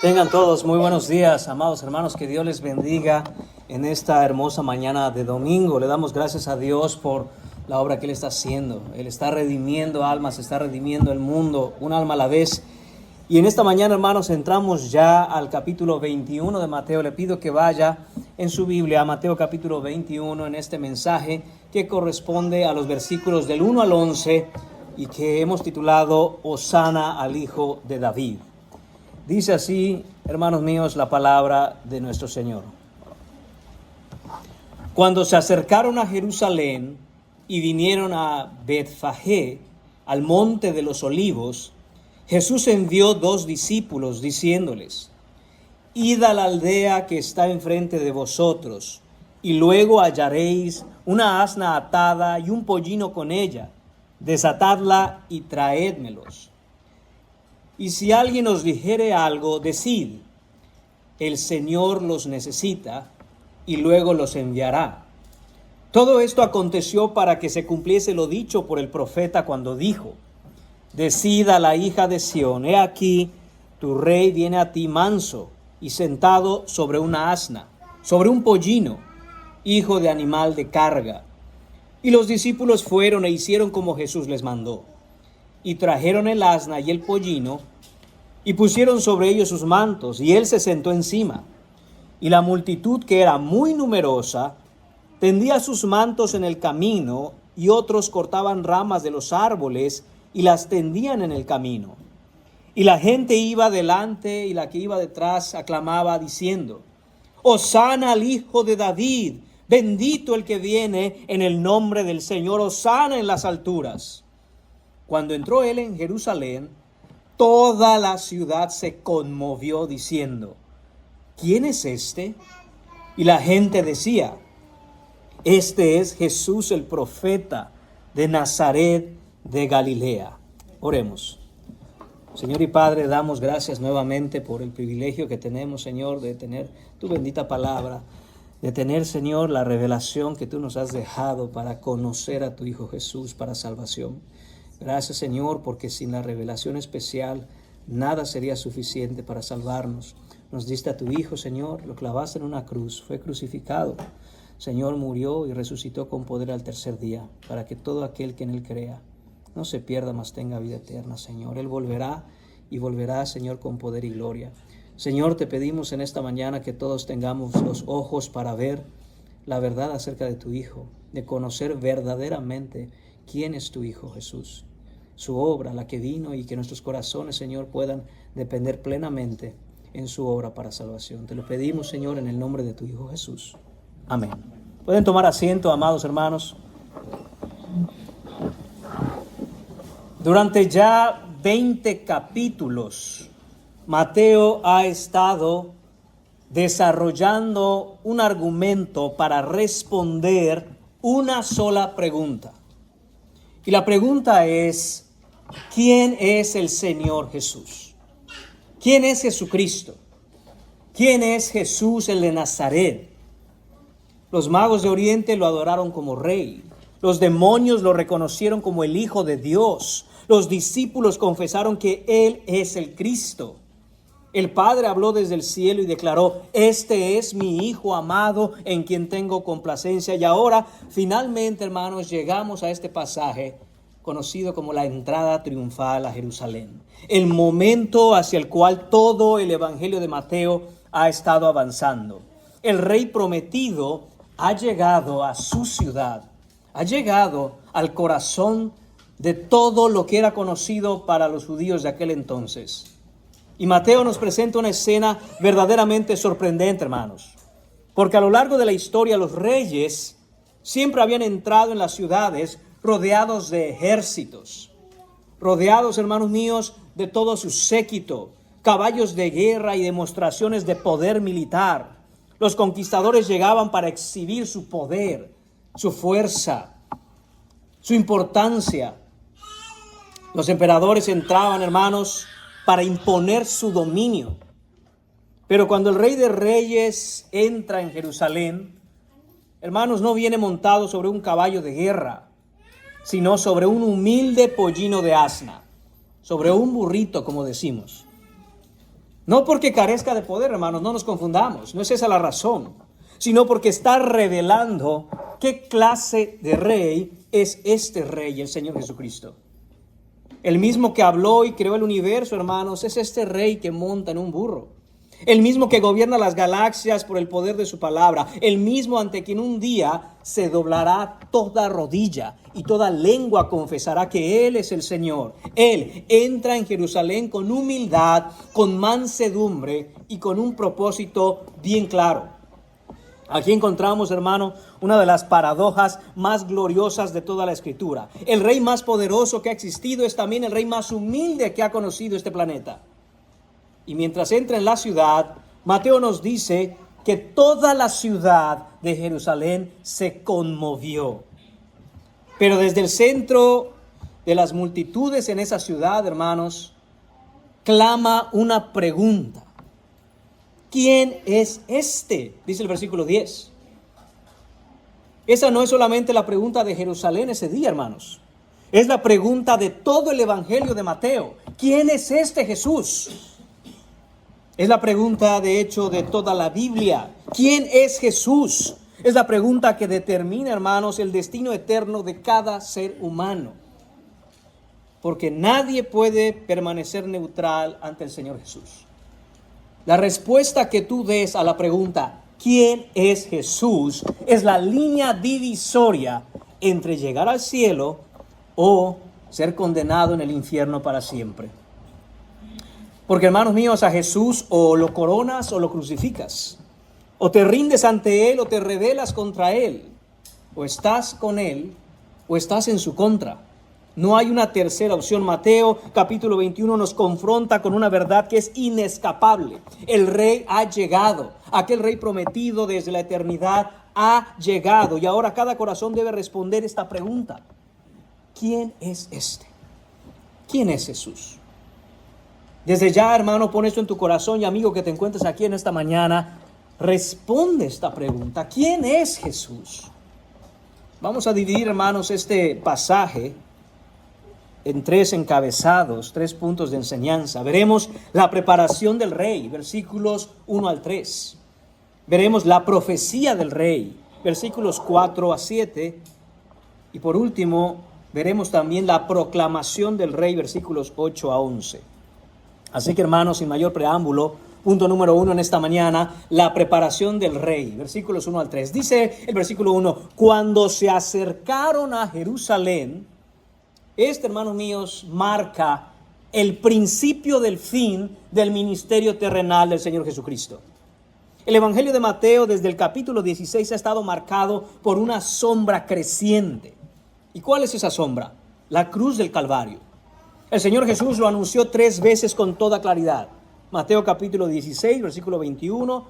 Tengan todos muy buenos días, amados hermanos, que Dios les bendiga en esta hermosa mañana de domingo. Le damos gracias a Dios por la obra que Él está haciendo. Él está redimiendo almas, está redimiendo el mundo, un alma a la vez. Y en esta mañana, hermanos, entramos ya al capítulo 21 de Mateo. Le pido que vaya en su Biblia a Mateo capítulo 21 en este mensaje que corresponde a los versículos del 1 al 11 y que hemos titulado Hosana al Hijo de David. Dice así, hermanos míos, la palabra de nuestro Señor. Cuando se acercaron a Jerusalén y vinieron a Betfagé, al monte de los olivos, Jesús envió 2 discípulos diciéndoles: Id a la aldea que está enfrente de vosotros, y luego hallaréis una asna atada y un pollino con ella. Desatadla y traédmelos. Y si alguien os dijere algo, decid: el Señor los necesita, y luego los enviará. Todo esto aconteció para que se cumpliese lo dicho por el profeta cuando dijo: Decid a la hija de Sión, he aquí, tu rey viene a ti manso y sentado sobre una asna, sobre un pollino, hijo de animal de carga. Y los discípulos fueron e hicieron como Jesús les mandó. Y trajeron el asna y el pollino, y pusieron sobre ellos sus mantos, y él se sentó encima. Y la multitud, que era muy numerosa, tendía sus mantos en el camino, y otros cortaban ramas de los árboles y las tendían en el camino. Y la gente iba delante, y la que iba detrás aclamaba diciendo: Hosana al Hijo de David, bendito el que viene en el nombre del Señor, hosana en las alturas. Cuando entró él en Jerusalén, toda la ciudad se conmovió diciendo: ¿quién es este? Y la gente decía: este es Jesús el profeta de Nazaret de Galilea. Oremos. Señor y Padre, damos gracias nuevamente por el privilegio que tenemos, Señor, de tener tu bendita palabra, de tener, Señor, la revelación que tú nos has dejado para conocer a tu Hijo Jesús para salvación. Gracias, Señor, porque sin la revelación especial nada sería suficiente para salvarnos. Nos diste a tu Hijo, Señor, lo clavaste en una cruz, fue crucificado. Señor, murió y resucitó con poder al tercer día, para que todo aquel que en él crea no se pierda, mas tenga vida eterna, Señor. Él volverá y volverá, Señor, con poder y gloria. Señor, te pedimos en esta mañana que todos tengamos los ojos para ver la verdad acerca de tu Hijo, de conocer verdaderamente quién es tu Hijo Jesús, su obra, la que vino, y que nuestros corazones, Señor, puedan depender plenamente en su obra para salvación. Te lo pedimos, Señor, en el nombre de tu Hijo Jesús. Amén. Pueden tomar asiento, amados hermanos. Durante ya 20 capítulos, Mateo ha estado desarrollando un argumento para responder una sola pregunta. Y la pregunta es: ¿quién es el Señor Jesús? ¿Quién es Jesucristo? ¿Quién es Jesús el de Nazaret? Los magos de Oriente lo adoraron como rey. Los demonios lo reconocieron como el Hijo de Dios. Los discípulos confesaron que Él es el Cristo. El Padre habló desde el cielo y declaró: este es mi Hijo amado en quien tengo complacencia. Y ahora, finalmente, hermanos, llegamos a este pasaje conocido como la entrada triunfal a Jerusalén. El momento hacia el cual todo el Evangelio de Mateo ha estado avanzando. El Rey prometido ha llegado a su ciudad, ha llegado al corazón de todo lo que era conocido para los judíos de aquel entonces. Y Mateo nos presenta una escena verdaderamente sorprendente, hermanos, porque a lo largo de la historia los reyes siempre habían entrado en las ciudades rodeados de ejércitos, rodeados, hermanos míos, de todo su séquito, caballos de guerra y demostraciones de poder militar. Los conquistadores llegaban para exhibir su poder, su fuerza, su importancia. Los emperadores entraban, hermanos, para imponer su dominio. Pero cuando el Rey de Reyes entra en Jerusalén, hermanos, no viene montado sobre un caballo de guerra, sino sobre un humilde pollino de asna, sobre un burrito, como decimos. No porque carezca de poder, hermanos, no nos confundamos, no es esa la razón, sino porque está revelando qué clase de rey es este rey, el Señor Jesucristo. El mismo que habló y creó el universo, hermanos, es este rey que monta en un burro. El mismo que gobierna las galaxias por el poder de su palabra. El mismo ante quien un día se doblará toda rodilla y toda lengua confesará que Él es el Señor. Él entra en Jerusalén con humildad, con mansedumbre y con un propósito bien claro. Aquí encontramos, hermano, una de las paradojas más gloriosas de toda la Escritura. El rey más poderoso que ha existido es también el rey más humilde que ha conocido este planeta. Y mientras entra en la ciudad, Mateo nos dice que toda la ciudad de Jerusalén se conmovió. Pero desde el centro de las multitudes en esa ciudad, hermanos, clama una pregunta. ¿Quién es este? Dice el versículo 10. Esa no es solamente la pregunta de Jerusalén ese día, hermanos. Es la pregunta de todo el Evangelio de Mateo. ¿Quién es este Jesús? Es la pregunta, de hecho, de toda la Biblia. ¿Quién es Jesús? Es la pregunta que determina, hermanos, el destino eterno de cada ser humano. Porque nadie puede permanecer neutral ante el Señor Jesús. La respuesta que tú des a la pregunta, ¿quién es Jesús?, es la línea divisoria entre llegar al cielo o ser condenado en el infierno para siempre. Porque, hermanos míos, a Jesús o lo coronas o lo crucificas. O te rindes ante Él o te rebelas contra Él. O estás con Él o estás en su contra. No hay una tercera opción. Mateo capítulo 21 nos confronta con una verdad que es inescapable. El rey ha llegado. Aquel rey prometido desde la eternidad ha llegado. Y ahora cada corazón debe responder esta pregunta. ¿Quién es este? ¿Quién es Jesús? Desde ya, hermano, pon esto en tu corazón y amigo que te encuentres aquí en esta mañana, responde esta pregunta. ¿Quién es Jesús? Vamos a dividir, hermanos, este pasaje en tres encabezados, 3 puntos de enseñanza. Veremos la preparación del rey, versículos 1 al 3. Veremos la profecía del rey, versículos 4 a 7. Y por último, veremos también la proclamación del rey, versículos 8 a 11. Así que, hermanos, sin mayor preámbulo, punto número 1 en esta mañana, la preparación del rey, versículos 1 al 3. Dice el versículo 1, cuando se acercaron a Jerusalén, hermanos míos, marca el principio del fin del ministerio terrenal del Señor Jesucristo. El Evangelio de Mateo desde el capítulo 16 ha estado marcado por una sombra creciente. ¿Y cuál es esa sombra? La cruz del Calvario. El Señor Jesús lo anunció 3 veces con toda claridad. Mateo capítulo 16, versículo 21,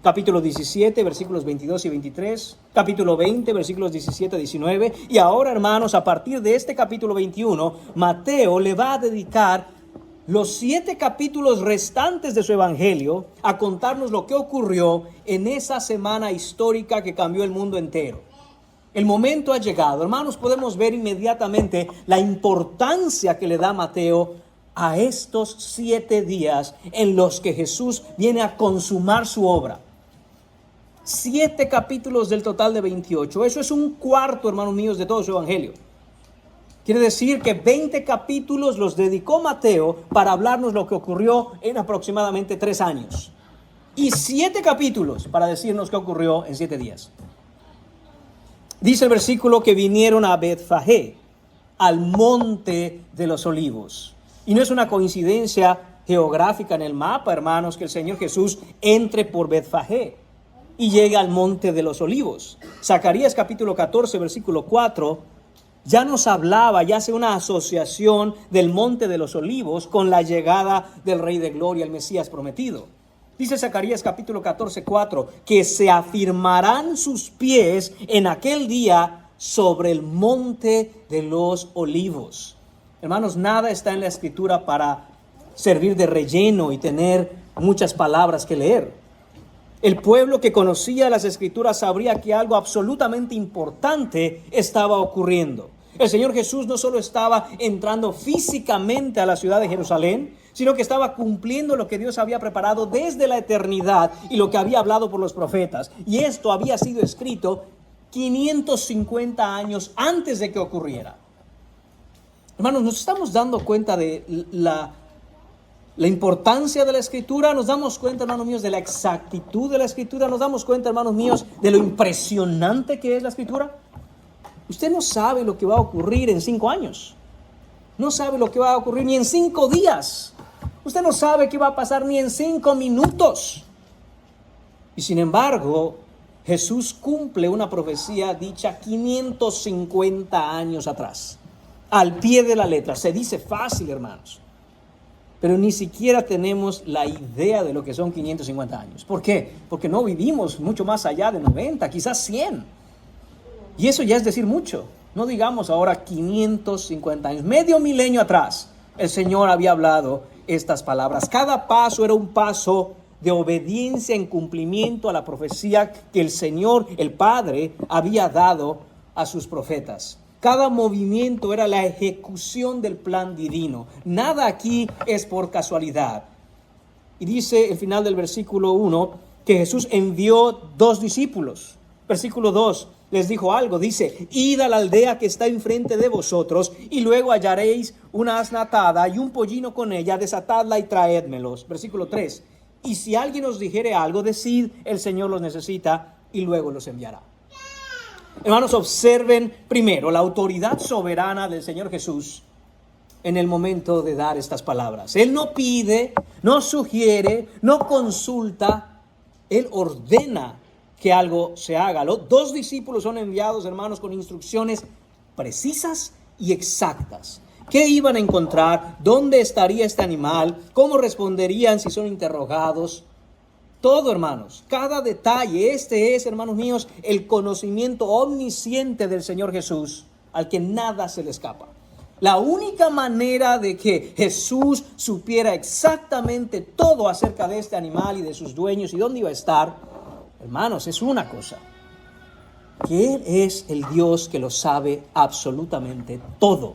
capítulo 17, versículos 22 y 23, capítulo 20, versículos 17 a 19. Y ahora, hermanos, a partir de este capítulo 21, Mateo le va a dedicar los 7 capítulos restantes de su evangelio a contarnos lo que ocurrió en esa semana histórica que cambió el mundo entero. El momento ha llegado. Hermanos, podemos ver inmediatamente la importancia que le da Mateo a estos 7 días en los que Jesús viene a consumar su obra. 7 capítulos del total de 28. Eso es un cuarto, hermanos míos, de todo su evangelio. Quiere decir que 20 capítulos los dedicó Mateo para hablarnos lo que ocurrió en aproximadamente 3 años. Y 7 capítulos para decirnos qué ocurrió en 7 días. Dice el versículo que vinieron a Betfagé, al monte de los olivos. Y no es una coincidencia geográfica en el mapa, hermanos, que el Señor Jesús entre por Betfagé y llegue al monte de los olivos. Zacarías capítulo 14, versículo 4, ya nos hablaba, ya hace una asociación del monte de los olivos con la llegada del Rey de Gloria, el Mesías prometido. Dice Zacarías capítulo 14, 4, que se afirmarán sus pies en aquel día sobre el monte de los olivos. Hermanos, nada está en la Escritura para servir de relleno y tener muchas palabras que leer. El pueblo que conocía las Escrituras sabría que algo absolutamente importante estaba ocurriendo. El Señor Jesús no solo estaba entrando físicamente a la ciudad de Jerusalén, sino que estaba cumpliendo lo que Dios había preparado desde la eternidad y lo que había hablado por los profetas. Y esto había sido escrito 550 años antes de que ocurriera. Hermanos, nos estamos dando cuenta de la importancia de la Escritura. Nos damos cuenta, hermanos míos, de la exactitud de la Escritura. Nos damos cuenta, hermanos míos, de lo impresionante que es la Escritura. Usted no sabe lo que va a ocurrir en 5 años. No sabe lo que va a ocurrir ni en 5 días. Usted no sabe qué va a pasar ni en 5 minutos. Y sin embargo, Jesús cumple una profecía dicha 550 años atrás. Al pie de la letra. Se dice fácil, hermanos. Pero ni siquiera tenemos la idea de lo que son 550 años. ¿Por qué? Porque no vivimos mucho más allá de 90, quizás 100. Y eso ya es decir mucho. No digamos ahora 550 años. Medio milenio atrás, el Señor había hablado estas palabras. Cada paso era un paso de obediencia en cumplimiento a la profecía que el Señor, el Padre, había dado a sus profetas. Cada movimiento era la ejecución del plan divino. Nada aquí es por casualidad. Y dice el final del versículo 1 que Jesús envió 2 discípulos. Versículo 2 les dijo algo. Dice: id a la aldea que está enfrente de vosotros y luego hallaréis una asna atada y un pollino con ella. Desatadla y traédmelos. Versículo 3. Y si alguien os dijere algo, decid: el Señor los necesita, y luego los enviará. Hermanos, observen primero la autoridad soberana del Señor Jesús en el momento de dar estas palabras. Él no pide, no sugiere, no consulta. Él ordena que algo se haga. Los 2 discípulos son enviados, hermanos, con instrucciones precisas y exactas. ¿Qué iban a encontrar? ¿Dónde estaría este animal? ¿Cómo responderían si son interrogados? Todo, hermanos, cada detalle. Este es, hermanos míos, el conocimiento omnisciente del Señor Jesús, al que nada se le escapa. La única manera de que Jesús supiera exactamente todo acerca de este animal y de sus dueños y dónde iba a estar, hermanos, es una cosa: que Él es el Dios que lo sabe absolutamente todo.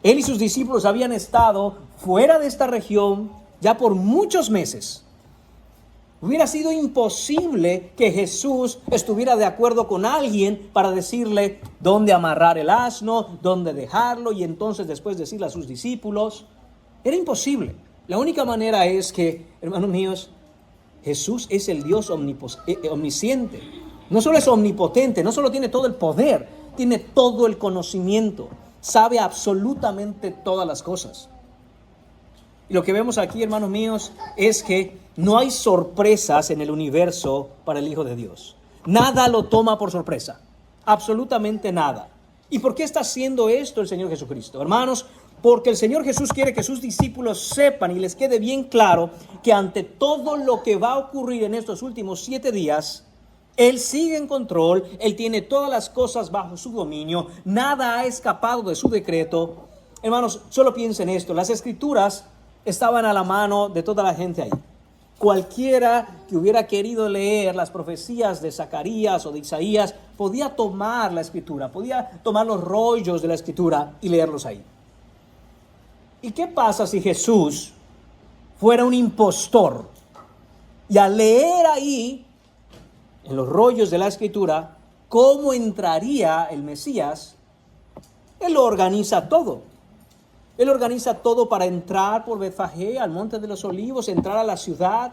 Él y sus discípulos habían estado fuera de esta región ya por muchos meses. Hubiera sido imposible que Jesús estuviera de acuerdo con alguien para decirle dónde amarrar el asno, dónde dejarlo y entonces después decirle a sus discípulos. Era imposible. La única manera es que, hermanos míos, Jesús es el Dios omnisciente. No solo es omnipotente, no solo tiene todo el poder, tiene todo el conocimiento. Sabe absolutamente todas las cosas. Y lo que vemos aquí, hermanos míos, es que no hay sorpresas en el universo para el Hijo de Dios. Nada lo toma por sorpresa. Absolutamente nada. ¿Y por qué está haciendo esto el Señor Jesucristo? Hermanos, porque el Señor Jesús quiere que sus discípulos sepan y les quede bien claro que ante todo lo que va a ocurrir en estos últimos 7 días, Él sigue en control. Él tiene todas las cosas bajo su dominio. Nada ha escapado de su decreto. Hermanos, solo piensen esto. Las Escrituras estaban a la mano de toda la gente ahí. Cualquiera que hubiera querido leer las profecías de Zacarías o de Isaías podía tomar la Escritura, podía tomar los rollos de la Escritura y leerlos ahí. ¿Y qué pasa si Jesús fuera un impostor y al leer ahí en los rollos de la Escritura cómo entraría el Mesías? Él lo organiza todo. Él organiza todo para entrar por Betfagé al Monte de los Olivos, entrar a la ciudad,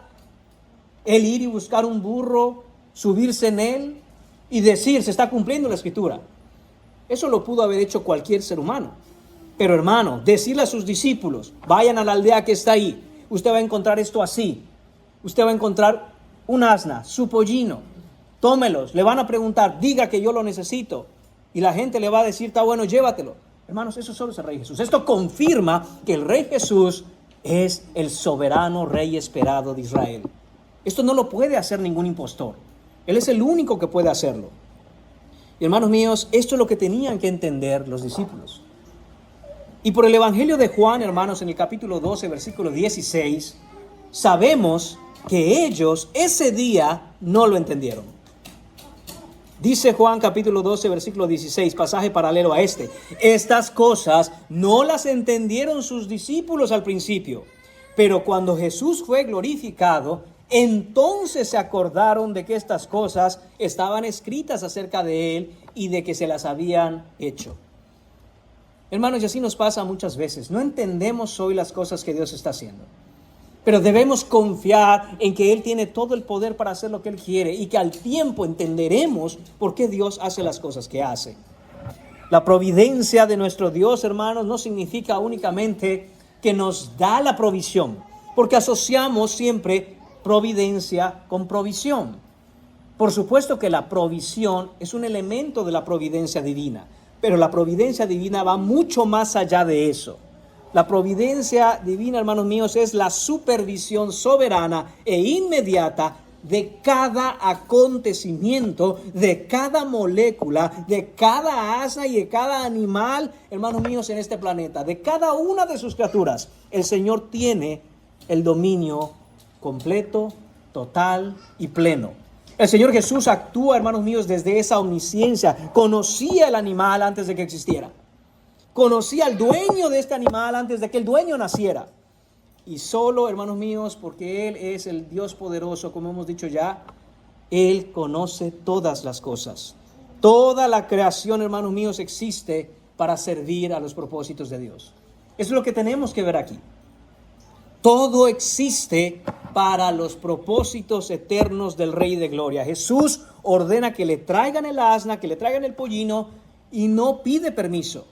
él ir y buscar un burro, subirse en él y decir: se está cumpliendo la Escritura. Eso lo pudo haber hecho cualquier ser humano. Pero, hermano, decirle a sus discípulos: vayan a la aldea que está ahí, usted va a encontrar esto así, usted va a encontrar un asna, su pollino, tómelos, le van a preguntar, diga que yo lo necesito, y la gente le va a decir: está bueno, llévatelo. Hermanos, eso solo es el Rey Jesús. Esto confirma que el Rey Jesús es el soberano Rey esperado de Israel. Esto no lo puede hacer ningún impostor. Él es el único que puede hacerlo. Y hermanos míos, esto es lo que tenían que entender los discípulos. Y por el Evangelio de Juan, hermanos, en el capítulo 12, versículo 16, sabemos que ellos ese día no lo entendieron. Dice Juan capítulo 12, versículo 16, pasaje paralelo a este. Estas cosas no las entendieron sus discípulos al principio, pero cuando Jesús fue glorificado, entonces se acordaron de que estas cosas estaban escritas acerca de él y de que se las habían hecho. Hermanos, y así nos pasa muchas veces. No entendemos hoy las cosas que Dios está haciendo, pero debemos confiar en que Él tiene todo el poder para hacer lo que Él quiere y que al tiempo entenderemos por qué Dios hace las cosas que hace. La providencia de nuestro Dios, hermanos, no significa únicamente que nos da la provisión, porque asociamos siempre providencia con provisión. Por supuesto que la provisión es un elemento de la providencia divina, pero la providencia divina va mucho más allá de eso. La providencia divina, hermanos míos, es la supervisión soberana e inmediata de cada acontecimiento, de cada molécula, de cada asa y de cada animal, hermanos míos, en este planeta, de cada una de sus criaturas. El Señor tiene el dominio completo, total y pleno. El Señor Jesús actúa, hermanos míos, desde esa omnisciencia. Conocía el animal antes de que existiera. Conocía al dueño de este animal antes de que el dueño naciera. Y solo, hermanos míos, porque Él es el Dios poderoso, como hemos dicho ya, Él conoce todas las cosas. Toda la creación, hermanos míos, existe para servir a los propósitos de Dios. Eso es lo que tenemos que ver aquí. Todo existe para los propósitos eternos del Rey de Gloria. Jesús ordena que le traigan el asna, que le traigan el pollino, y no pide permiso.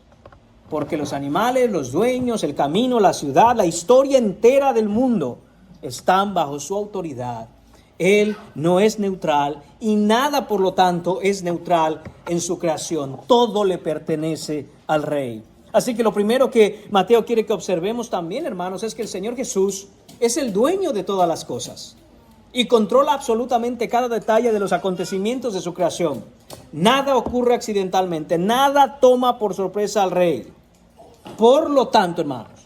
Porque los animales, los dueños, el camino, la ciudad, la historia entera del mundo están bajo su autoridad. Él no es neutral y nada, por lo tanto, es neutral en su creación. Todo le pertenece al Rey. Así que lo primero que Mateo quiere que observemos también, hermanos, es que el Señor Jesús es el dueño de todas las cosas y controla absolutamente cada detalle de los acontecimientos de su creación. Nada ocurre accidentalmente, nada toma por sorpresa al Rey. Por lo tanto, hermanos,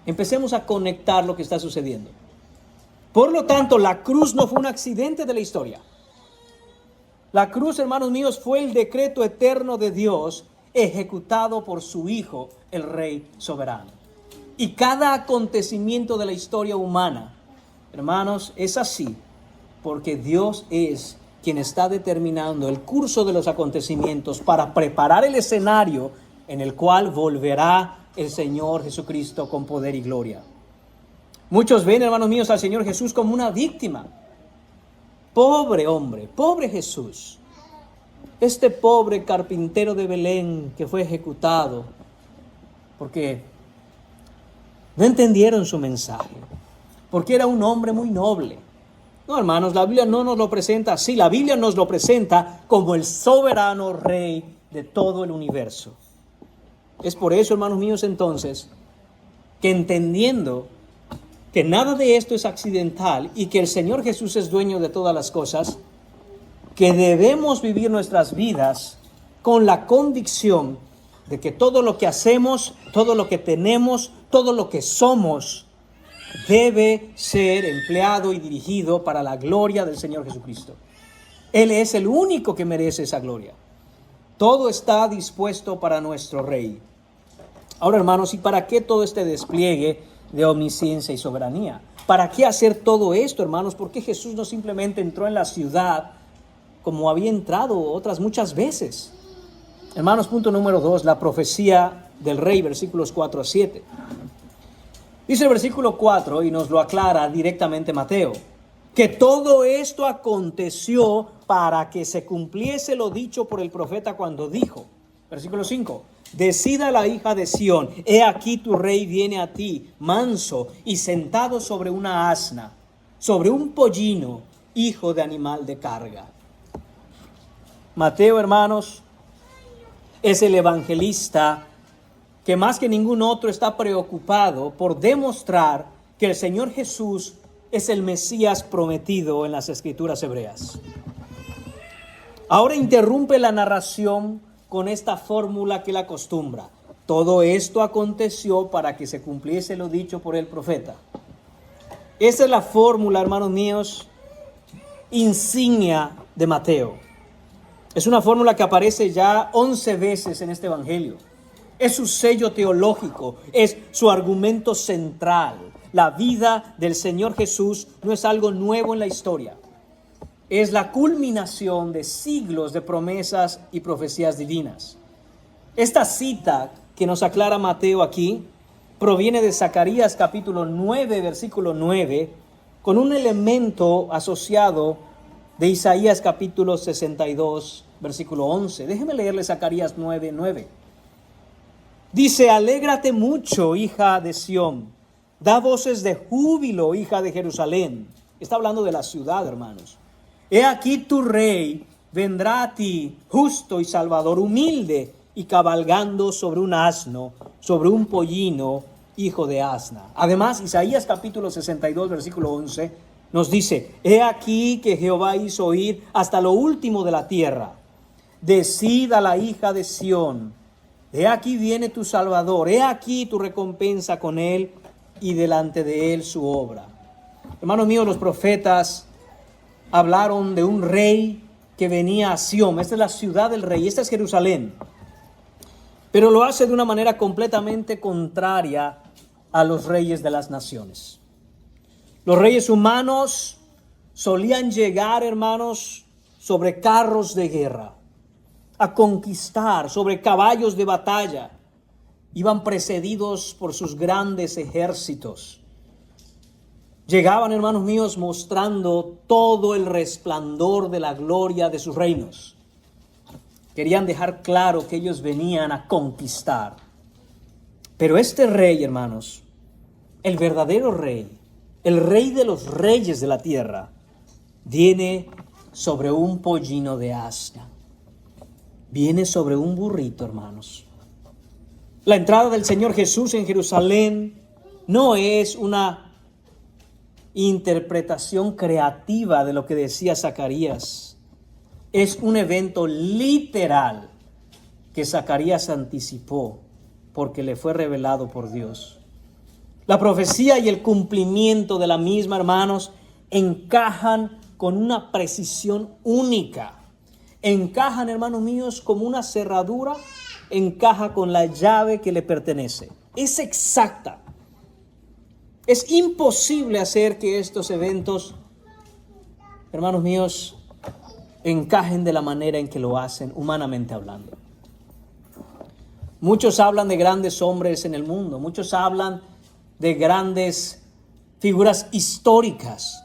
empecemos a conectar lo que está sucediendo. Por lo tanto, la cruz no fue un accidente de la historia. La cruz, hermanos míos, fue el decreto eterno de Dios ejecutado por su Hijo, el Rey soberano. Y cada acontecimiento de la historia humana, hermanos, es así porque Dios es quien está determinando el curso de los acontecimientos para preparar el escenario en el cual volverá el Señor Jesucristo con poder y gloria. Muchos ven, hermanos míos, al Señor Jesús como una víctima. Pobre hombre, pobre Jesús. Este pobre carpintero de Belén que fue ejecutado porque no entendieron su mensaje, porque era un hombre muy noble. No, hermanos, la Biblia no nos lo presenta así. La Biblia nos lo presenta como el soberano Rey de todo el universo. Es por eso, hermanos míos, entonces, que entendiendo que nada de esto es accidental y que el Señor Jesús es dueño de todas las cosas, que debemos vivir nuestras vidas con la convicción de que todo lo que hacemos, todo lo que tenemos, todo lo que somos, debe ser empleado y dirigido para la gloria del Señor Jesucristo. Él es el único que merece esa gloria. Todo está dispuesto para nuestro Rey. Ahora, hermanos, ¿y para qué todo este despliegue de omnisciencia y soberanía? ¿Para qué hacer todo esto, hermanos? ¿Por qué Jesús no simplemente entró en la ciudad como había entrado otras muchas veces? Hermanos, punto número 2, la profecía del Rey, versículos 4 a 7. Dice el versículo 4, y nos lo aclara directamente Mateo, que todo esto aconteció para que se cumpliese lo dicho por el profeta cuando dijo, versículo 5, decida la hija de Sión, he aquí tu rey viene a ti, manso y sentado sobre una asna, sobre un pollino, hijo de animal de carga. Mateo, hermanos, es el evangelista que más que ningún otro está preocupado por demostrar que el Señor Jesús es el Mesías prometido en las Escrituras hebreas. Ahora interrumpe la narración con esta fórmula que la acostumbra. Todo esto aconteció para que se cumpliese lo dicho por el profeta. Esa es la fórmula, hermanos míos, insignia de Mateo. Es una fórmula que aparece ya 11 veces en este evangelio. Es su sello teológico, es su argumento central. La vida del Señor Jesús no es algo nuevo en la historia. Es la culminación de siglos de promesas y profecías divinas. Esta cita que nos aclara Mateo aquí proviene de Zacarías capítulo 9, versículo 9, con un elemento asociado de Isaías capítulo 62, versículo 11. Déjeme leerle Zacarías 9, 9. Dice: alégrate mucho, hija de Sión, da voces de júbilo, hija de Jerusalén. Está hablando de la ciudad, hermanos. He aquí tu rey vendrá a ti, justo y salvador, humilde y cabalgando sobre un asno, sobre un pollino, hijo de asna. Además, Isaías capítulo 62, versículo 11, nos dice: he aquí que Jehová hizo oír hasta lo último de la tierra. Decid a la hija de Sión: he aquí viene tu Salvador, he aquí tu recompensa con él y delante de él su obra. Hermanos míos, los profetas hablaron de un rey que venía a Sión. Esta es la ciudad del rey, esta es Jerusalén. Pero lo hace de una manera completamente contraria a los reyes de las naciones. Los reyes humanos solían llegar, hermanos, sobre carros de guerra, a conquistar, sobre caballos de batalla. Iban precedidos por sus grandes ejércitos. Llegaban, hermanos míos, mostrando todo el resplandor de la gloria de sus reinos. Querían dejar claro que ellos venían a conquistar. Pero este rey, hermanos, el verdadero rey, el rey de los reyes de la tierra, viene sobre un pollino de asna. Viene sobre un burrito, hermanos. La entrada del Señor Jesús en Jerusalén no es una interpretación creativa de lo que decía Zacarías. Es un evento literal que Zacarías anticipó porque le fue revelado por Dios. La profecía y el cumplimiento de la misma, hermanos, encajan con una precisión única. Encajan, hermanos míos, como una cerradura, encaja con la llave que le pertenece. Es exacta. Es imposible hacer que estos eventos, hermanos míos, encajen de la manera en que lo hacen, humanamente hablando. Muchos hablan de grandes hombres en el mundo, muchos hablan de grandes figuras históricas,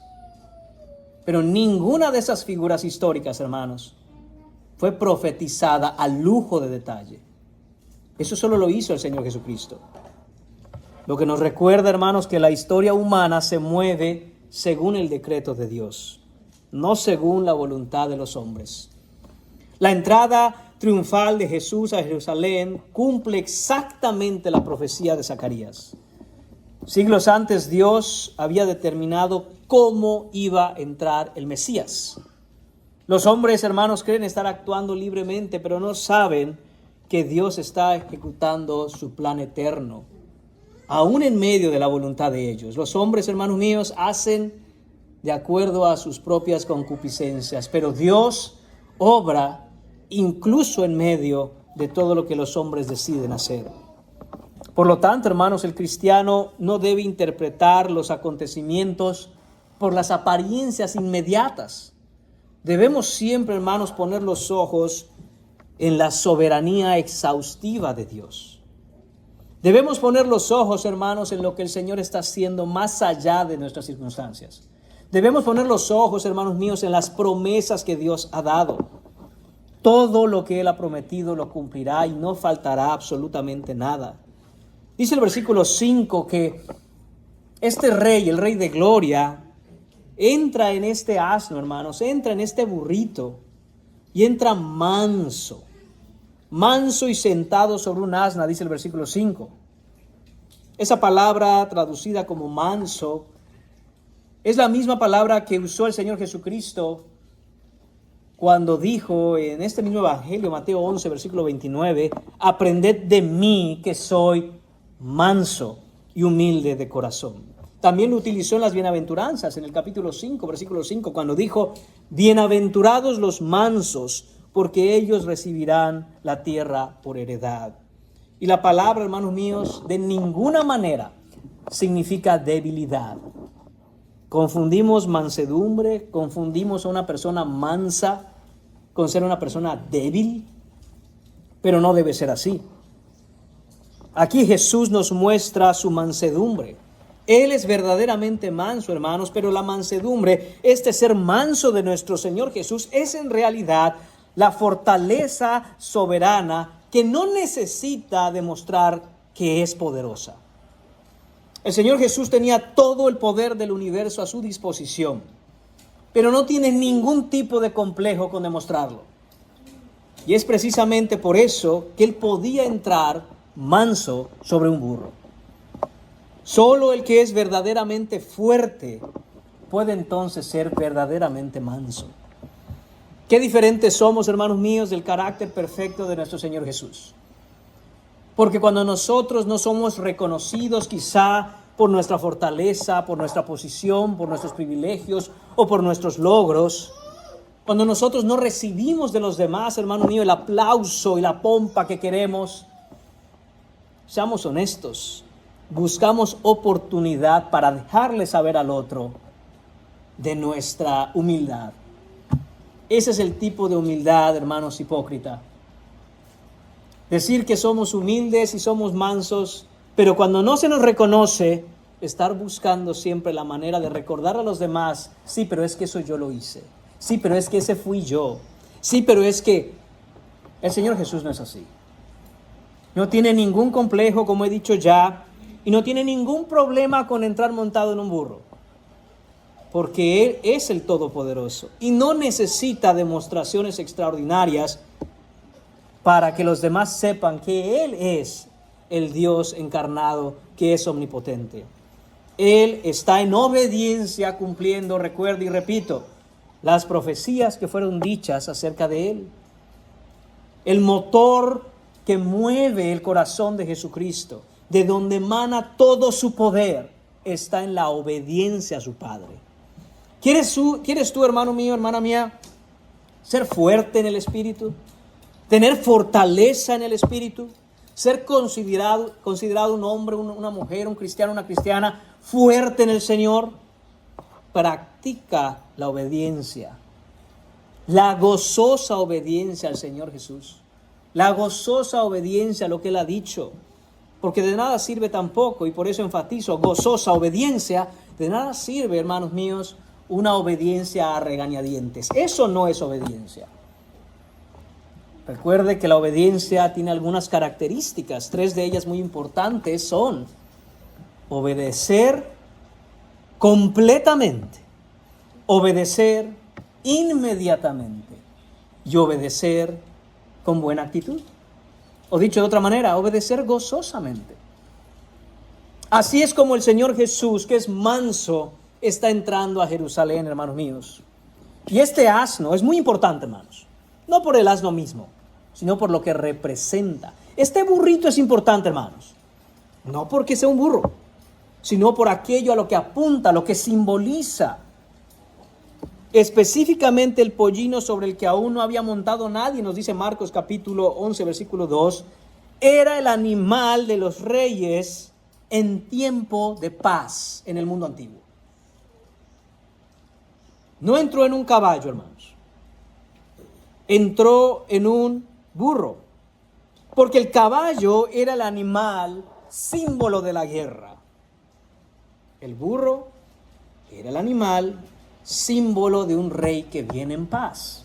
pero ninguna de esas figuras históricas, hermanos, fue profetizada al lujo de detalle. Eso solo lo hizo el Señor Jesucristo. Lo que nos recuerda, hermanos, que la historia humana se mueve según el decreto de Dios, no según la voluntad de los hombres. La entrada triunfal de Jesús a Jerusalén cumple exactamente la profecía de Zacarías. Siglos antes, Dios había determinado cómo iba a entrar el Mesías. Los hombres, hermanos, creen estar actuando libremente, pero no saben que Dios está ejecutando su plan eterno, aún en medio de la voluntad de ellos. Los hombres, hermanos míos, hacen de acuerdo a sus propias concupiscencias, pero Dios obra incluso en medio de todo lo que los hombres deciden hacer. Por lo tanto, hermanos, el cristiano no debe interpretar los acontecimientos por las apariencias inmediatas. Debemos siempre, hermanos, poner los ojos en la soberanía exhaustiva de Dios. Debemos poner los ojos, hermanos, en lo que el Señor está haciendo más allá de nuestras circunstancias. Debemos poner los ojos, hermanos míos, en las promesas que Dios ha dado. Todo lo que Él ha prometido lo cumplirá y no faltará absolutamente nada. Dice el versículo 5 que este rey, el rey de gloria, entra en este asno, hermanos, entra en este burrito y entra manso y sentado sobre un asna, dice el versículo 5. Esa palabra traducida como manso es la misma palabra que usó el Señor Jesucristo cuando dijo en este mismo evangelio, Mateo 11, versículo 29, aprended de mí que soy manso y humilde de corazón. También lo utilizó en las bienaventuranzas, en el capítulo 5, versículo 5, cuando dijo, bienaventurados los mansos, porque ellos recibirán la tierra por heredad. Y la palabra, hermanos míos, de ninguna manera significa debilidad. Confundimos mansedumbre, confundimos a una persona mansa con ser una persona débil, pero no debe ser así. Aquí Jesús nos muestra su mansedumbre. Él es verdaderamente manso, hermanos, pero la mansedumbre, este ser manso de nuestro Señor Jesús, es en realidad la fortaleza soberana que no necesita demostrar que es poderosa. El Señor Jesús tenía todo el poder del universo a su disposición, pero no tiene ningún tipo de complejo con demostrarlo. Y es precisamente por eso que Él podía entrar manso sobre un burro. Solo el que es verdaderamente fuerte puede entonces ser verdaderamente manso. Qué diferentes somos, hermanos míos, del carácter perfecto de nuestro Señor Jesús. Porque cuando nosotros no somos reconocidos quizá por nuestra fortaleza, por nuestra posición, por nuestros privilegios o por nuestros logros, cuando nosotros no recibimos de los demás, hermano mío, el aplauso y la pompa que queremos, seamos honestos, buscamos oportunidad para dejarle saber al otro de nuestra humildad. Ese es el tipo de humildad, hermanos, hipócrita. Decir que somos humildes y somos mansos, pero cuando no se nos reconoce, estar buscando siempre la manera de recordar a los demás, sí, pero es que eso yo lo hice. Sí, pero es que ese fui yo. Sí, pero es que el Señor Jesús no es así. No tiene ningún complejo, como he dicho ya, y no tiene ningún problema con entrar montado en un burro, porque Él es el Todopoderoso y no necesita demostraciones extraordinarias para que los demás sepan que Él es el Dios encarnado, que es omnipotente. Él está en obediencia cumpliendo, recuerdo y repito, las profecías que fueron dichas acerca de Él. El motor que mueve el corazón de Jesucristo, de donde emana todo su poder, está en la obediencia a su Padre. ¿Quieres tú, hermano mío, hermana mía, ser fuerte en el Espíritu? ¿Tener fortaleza en el Espíritu? ¿Ser considerado un hombre, una mujer, un cristiano, una cristiana fuerte en el Señor? Practica la obediencia, la gozosa obediencia al Señor Jesús, la gozosa obediencia a lo que Él ha dicho. Porque de nada sirve tampoco, y por eso enfatizo, gozosa obediencia, de nada sirve, hermanos míos, una obediencia a regañadientes. Eso no es obediencia. Recuerde que la obediencia tiene algunas características, 3 de ellas muy importantes son obedecer completamente, obedecer inmediatamente y obedecer con buena actitud. O dicho de otra manera, obedecer gozosamente. Así es como el Señor Jesús, que es manso, está entrando a Jerusalén, hermanos míos. Y este asno es muy importante, hermanos. No por el asno mismo, sino por lo que representa. Este burrito es importante, hermanos. No porque sea un burro, sino por aquello a lo que apunta, lo que simboliza. Específicamente el pollino sobre el que aún no había montado nadie, nos dice Marcos capítulo 11, versículo 2, era el animal de los reyes en tiempo de paz en el mundo antiguo. No entró en un caballo, hermanos. Entró en un burro, porque el caballo era el animal símbolo de la guerra. El burro era el animal símbolo de un rey que viene en paz.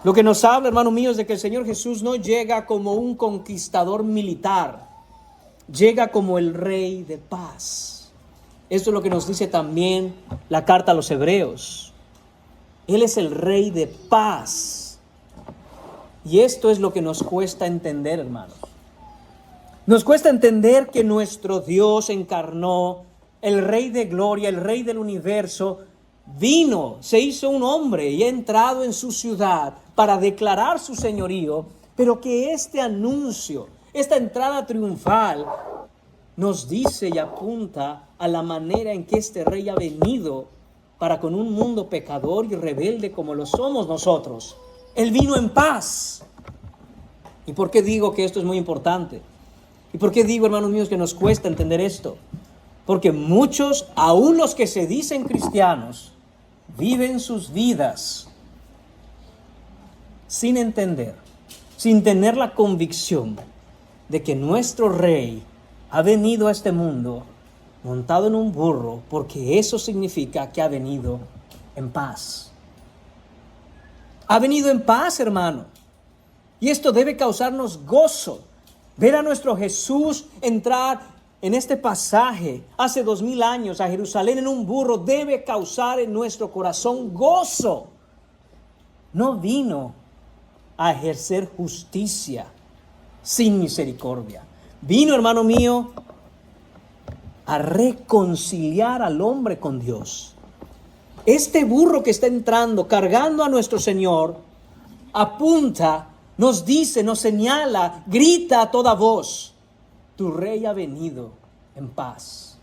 Lo que nos habla, hermanos míos, de que el Señor Jesús no llega como un conquistador militar, llega como el rey de paz. Esto es lo que nos dice también la carta a los Hebreos. Él es el rey de paz. Y esto es lo que nos cuesta entender, hermanos. Nos cuesta entender que nuestro Dios encarnó, el Rey de Gloria, el Rey del universo, vino, se hizo un hombre y ha entrado en su ciudad para declarar su señorío, pero que este anuncio, esta entrada triunfal, nos dice y apunta a la manera en que este Rey ha venido para con un mundo pecador y rebelde como lo somos nosotros. Él vino en paz. ¿Y por qué digo que esto es muy importante? ¿Y por qué digo, hermanos míos, que nos cuesta entender esto? Porque muchos, aún los que se dicen cristianos, viven sus vidas sin entender, sin tener la convicción de que nuestro Rey ha venido a este mundo montado en un burro, porque eso significa que ha venido en paz. Ha venido en paz, hermano. Y esto debe causarnos gozo. Ver a nuestro Jesús entrar en este pasaje hace 2000 años a Jerusalén en un burro debe causar en nuestro corazón gozo. No vino a ejercer justicia sin misericordia. Vino, hermano mío, a reconciliar al hombre con Dios. Este burro que está entrando, cargando a nuestro Señor, apunta, nos dice, nos señala, grita a toda voz: tu Rey ha venido en paz.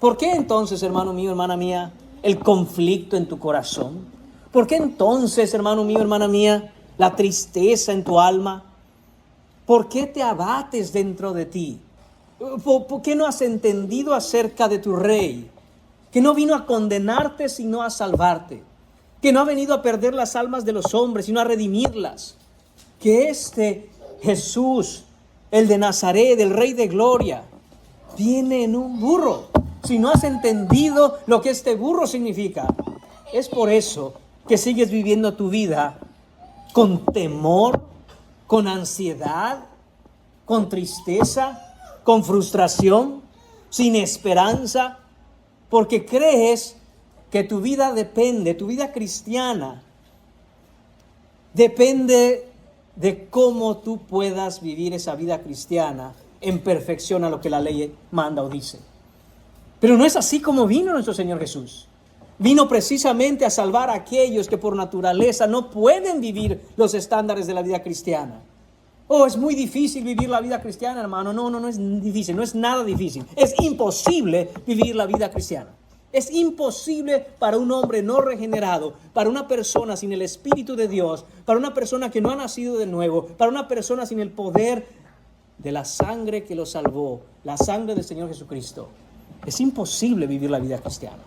¿Por qué entonces, hermano mío, hermana mía, el conflicto en tu corazón? ¿Por qué entonces, hermano mío, hermana mía, la tristeza en tu alma? ¿Por qué te abates dentro de ti? ¿Por qué no has entendido acerca de tu Rey? Que no vino a condenarte, sino a salvarte. Que no ha venido a perder las almas de los hombres, sino a redimirlas. Que este Jesús, el de Nazaret, el Rey de Gloria, viene en un burro. Si no has entendido lo que este burro significa, es por eso que sigues viviendo tu vida con temor, con ansiedad, con tristeza, con frustración, sin esperanza, porque crees que tu vida depende, tu vida cristiana depende de cómo tú puedas vivir esa vida cristiana en perfección a lo que la ley manda o dice. Pero no es así como vino nuestro Señor Jesús. Vino precisamente a salvar a aquellos que por naturaleza no pueden vivir los estándares de la vida cristiana. Oh, es muy difícil vivir la vida cristiana, hermano. No es difícil, no es nada difícil. Es imposible vivir la vida cristiana. Es imposible para un hombre no regenerado, para una persona sin el Espíritu de Dios, para una persona que no ha nacido de nuevo, para una persona sin el poder de la sangre que lo salvó, la sangre del Señor Jesucristo. Es imposible vivir la vida cristiana.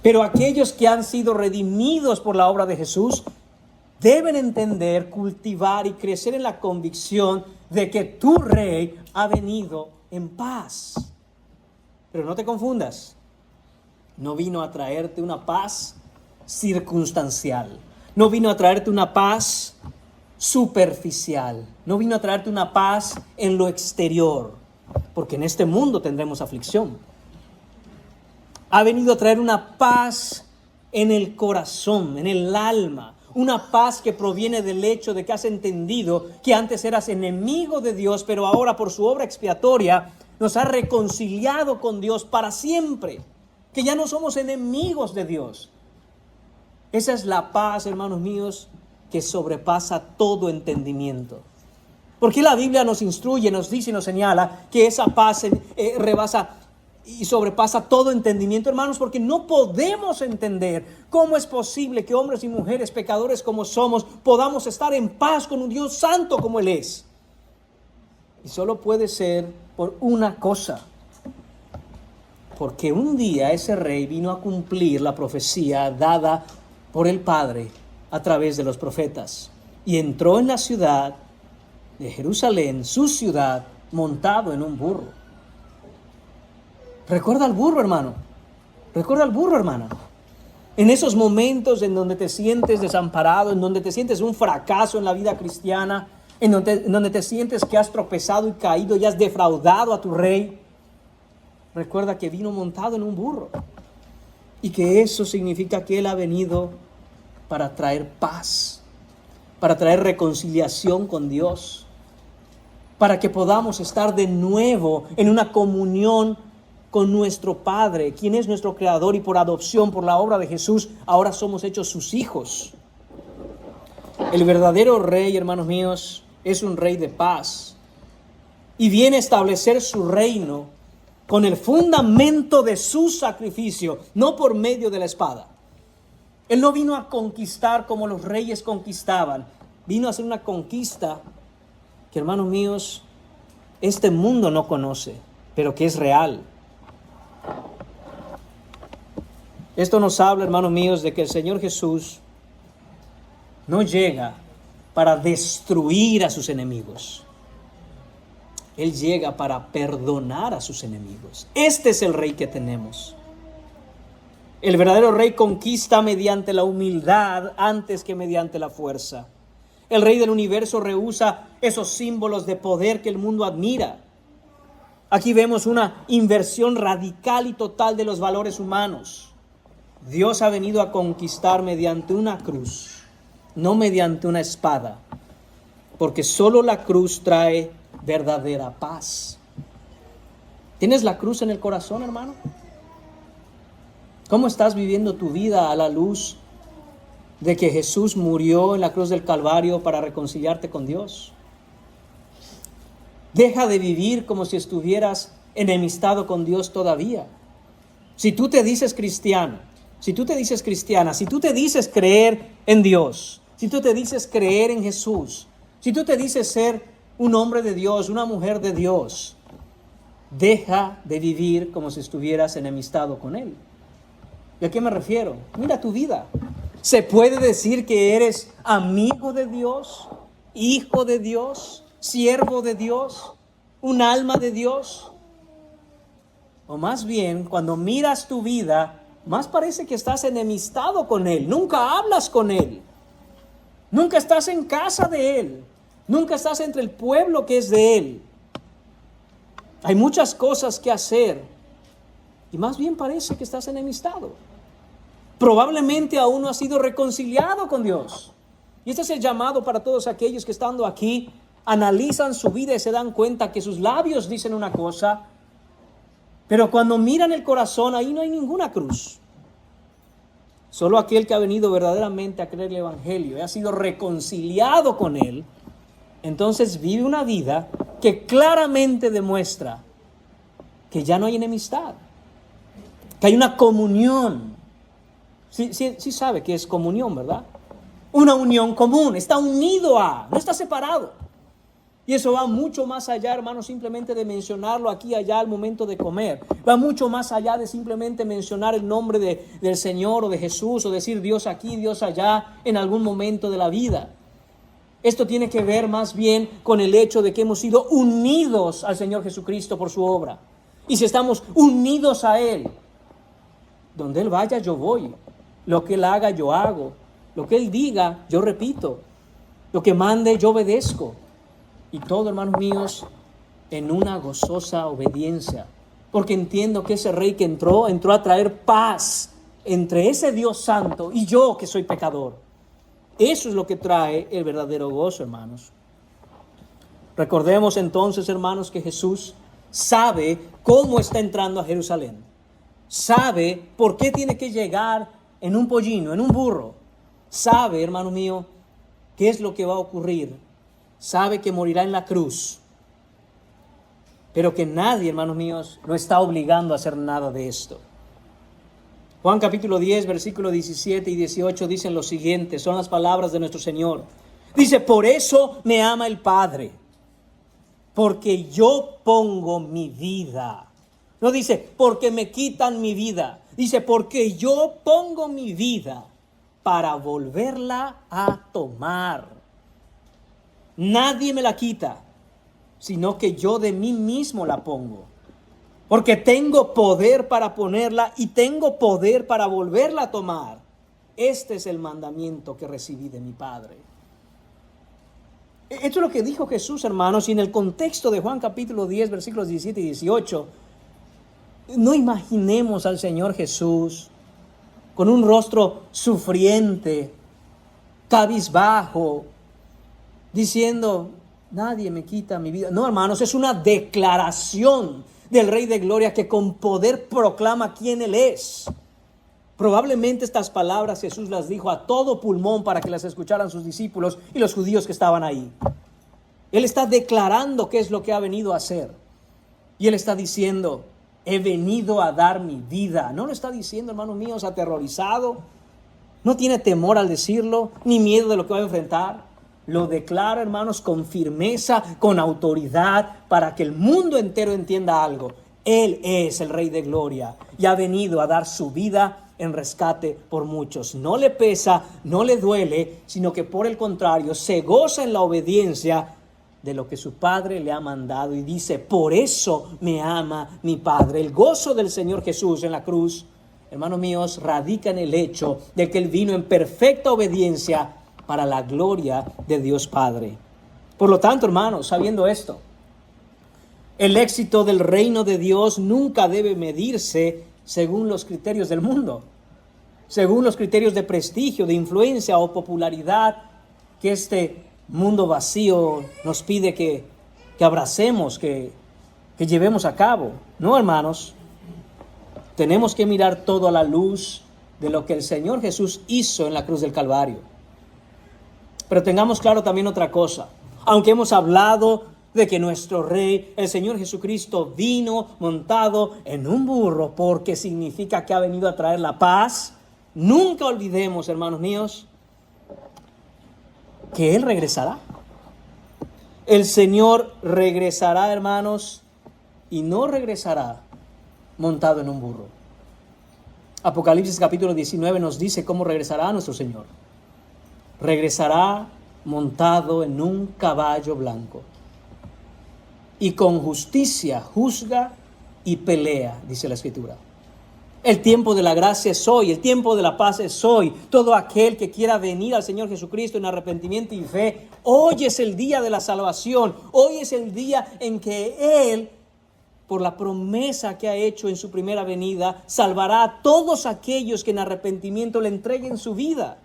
Pero aquellos que han sido redimidos por la obra de Jesús deben entender, cultivar y crecer en la convicción de que tu Rey ha venido en paz. Pero no te confundas, no vino a traerte una paz circunstancial, no vino a traerte una paz superficial, no vino a traerte una paz en lo exterior, porque en este mundo tendremos aflicción. Ha venido a traer una paz en el corazón, en el alma, una paz que proviene del hecho de que has entendido que antes eras enemigo de Dios, pero ahora por su obra expiatoria nos ha reconciliado con Dios para siempre, que ya no somos enemigos de Dios. Esa es la paz, hermanos míos, que sobrepasa todo entendimiento. Porque la Biblia nos instruye, nos dice y nos señala que esa paz rebasa y sobrepasa todo entendimiento, hermanos, porque no podemos entender cómo es posible que hombres y mujeres pecadores como somos podamos estar en paz con un Dios santo como Él es. Y solo puede ser por una cosa, porque un día ese Rey vino a cumplir la profecía dada por el Padre a través de los profetas y entró en la ciudad de Jerusalén, su ciudad, montado en un burro. Recuerda al burro, hermano. Recuerda al burro, hermana. En esos momentos en donde te sientes desamparado, en donde te sientes un fracaso en la vida cristiana, en donde te sientes que has tropezado y caído y has defraudado a tu Rey, recuerda que vino montado en un burro y que eso significa que Él ha venido para traer paz, para traer reconciliación con Dios, para que podamos estar de nuevo en una comunión con nuestro Padre, quien es nuestro Creador, y por adopción, por la obra de Jesús, ahora somos hechos sus hijos. El verdadero Rey, hermanos míos, es un Rey de paz y viene a establecer su reino con el fundamento de su sacrificio, no por medio de la espada. Él no vino a conquistar como los reyes conquistaban. Vino a hacer una conquista que, hermanos míos, este mundo no conoce, pero que es real. Esto nos habla, hermanos míos, de que el Señor Jesús no llega para destruir a sus enemigos. Él llega para perdonar a sus enemigos. Este es el rey que tenemos. El verdadero rey conquista mediante la humildad antes que mediante la fuerza. El rey del universo rehúsa esos símbolos de poder que el mundo admira. Aquí vemos una inversión radical y total de los valores humanos. Dios ha venido a conquistar mediante una cruz, no mediante una espada, porque solo la cruz trae verdadera paz. ¿Tienes la cruz en el corazón, hermano? ¿Cómo estás viviendo tu vida a la luz de que Jesús murió en la cruz del Calvario para reconciliarte con Dios? Deja de vivir como si estuvieras enemistado con Dios todavía. Si tú te dices cristiano, si tú te dices cristiana, si tú te dices creer en Dios, si tú te dices creer en Jesús, si tú te dices ser un hombre de Dios, una mujer de Dios, deja de vivir como si estuvieras enemistado con Él. ¿Y a qué me refiero? Mira tu vida. ¿Se puede decir que eres amigo de Dios, hijo de Dios, siervo de Dios, un alma de Dios? O más bien, cuando miras tu vida, más parece que estás enemistado con Él. Nunca hablas con Él. Nunca estás en casa de Él. Nunca estás entre el pueblo que es de Él. Hay muchas cosas que hacer y más bien parece que estás enemistado. Probablemente aún no has sido reconciliado con Dios. Y este es el llamado para todos aquellos que estando aquí analizan su vida y se dan cuenta que sus labios dicen una cosa, pero cuando miran el corazón, ahí no hay ninguna cruz. Solo aquel que ha venido verdaderamente a creer el Evangelio y ha sido reconciliado con Él, entonces vive una vida que claramente demuestra que ya no hay enemistad, que hay una comunión. Sí sabe que es comunión, ¿verdad? Una unión común, está unido a, no está separado. Y eso va mucho más allá, hermano, simplemente de mencionarlo aquí y allá al momento de comer. Va mucho más allá de simplemente mencionar el nombre del Señor o de Jesús o decir Dios aquí, Dios allá en algún momento de la vida. Esto tiene que ver más bien con el hecho de que hemos sido unidos al Señor Jesucristo por su obra. Y si estamos unidos a Él, donde Él vaya yo voy, lo que Él haga yo hago, lo que Él diga yo repito, lo que mande yo obedezco. Y todo, hermanos míos, en una gozosa obediencia. Porque entiendo que ese rey que entró a traer paz entre ese Dios santo y yo que soy pecador. Eso es lo que trae el verdadero gozo, hermanos. Recordemos entonces, hermanos, que Jesús sabe cómo está entrando a Jerusalén. Sabe por qué tiene que llegar en un pollino, en un burro. Sabe, hermano mío, qué es lo que va a ocurrir. Sabe que morirá en la cruz, pero que nadie, hermanos míos, lo está obligando a hacer nada de esto. Juan capítulo 10, versículos 17 y 18 dicen lo siguiente, son las palabras de nuestro Señor. Dice, por eso me ama el Padre, porque yo pongo mi vida. No dice, porque me quitan mi vida. Dice, porque yo pongo mi vida para volverla a tomar. Nadie me la quita, sino que yo de mí mismo la pongo. Porque tengo poder para ponerla y tengo poder para volverla a tomar. Este es el mandamiento que recibí de mi Padre. Esto es lo que dijo Jesús, hermanos, y en el contexto de Juan capítulo 10, versículos 17 y 18, no imaginemos al Señor Jesús con un rostro sufriente, cabizbajo, diciendo, nadie me quita mi vida. No, hermanos, es una declaración del Rey de Gloria que con poder proclama quién Él es. Probablemente estas palabras Jesús las dijo a todo pulmón para que las escucharan sus discípulos y los judíos que estaban ahí. Él está declarando qué es lo que ha venido a hacer. Y Él está diciendo, he venido a dar mi vida. No lo está diciendo, hermanos míos, aterrorizado. No tiene temor al decirlo, ni miedo de lo que va a enfrentar. Lo declara, hermanos, con firmeza, con autoridad, para que el mundo entero entienda algo. Él es el Rey de Gloria y ha venido a dar su vida en rescate por muchos. No le pesa, no le duele, sino que por el contrario, se goza en la obediencia de lo que su Padre le ha mandado y dice, por eso me ama mi Padre. El gozo del Señor Jesús en la cruz, hermanos míos, radica en el hecho de que Él vino en perfecta obediencia para la gloria de Dios Padre. Por lo tanto, hermanos, sabiendo esto, el éxito del reino de Dios nunca debe medirse según los criterios del mundo, según los criterios de prestigio, de influencia o popularidad que este mundo vacío nos pide que abracemos, que llevemos a cabo. No, hermanos, tenemos que mirar todo a la luz de lo que el Señor Jesús hizo en la cruz del Calvario. Pero tengamos claro también otra cosa. Aunque hemos hablado de que nuestro Rey, el Señor Jesucristo, vino montado en un burro porque significa que ha venido a traer la paz, nunca olvidemos, hermanos míos, que Él regresará. El Señor regresará, hermanos, y no regresará montado en un burro. Apocalipsis capítulo 19 nos dice cómo regresará nuestro Señor. Regresará montado en un caballo blanco y con justicia juzga y pelea, dice la Escritura. El tiempo de la gracia es hoy, el tiempo de la paz es hoy. Todo aquel que quiera venir al Señor Jesucristo en arrepentimiento y fe, hoy es el día de la salvación. Hoy es el día en que Él, por la promesa que ha hecho en su primera venida, salvará a todos aquellos que en arrepentimiento le entreguen su vida.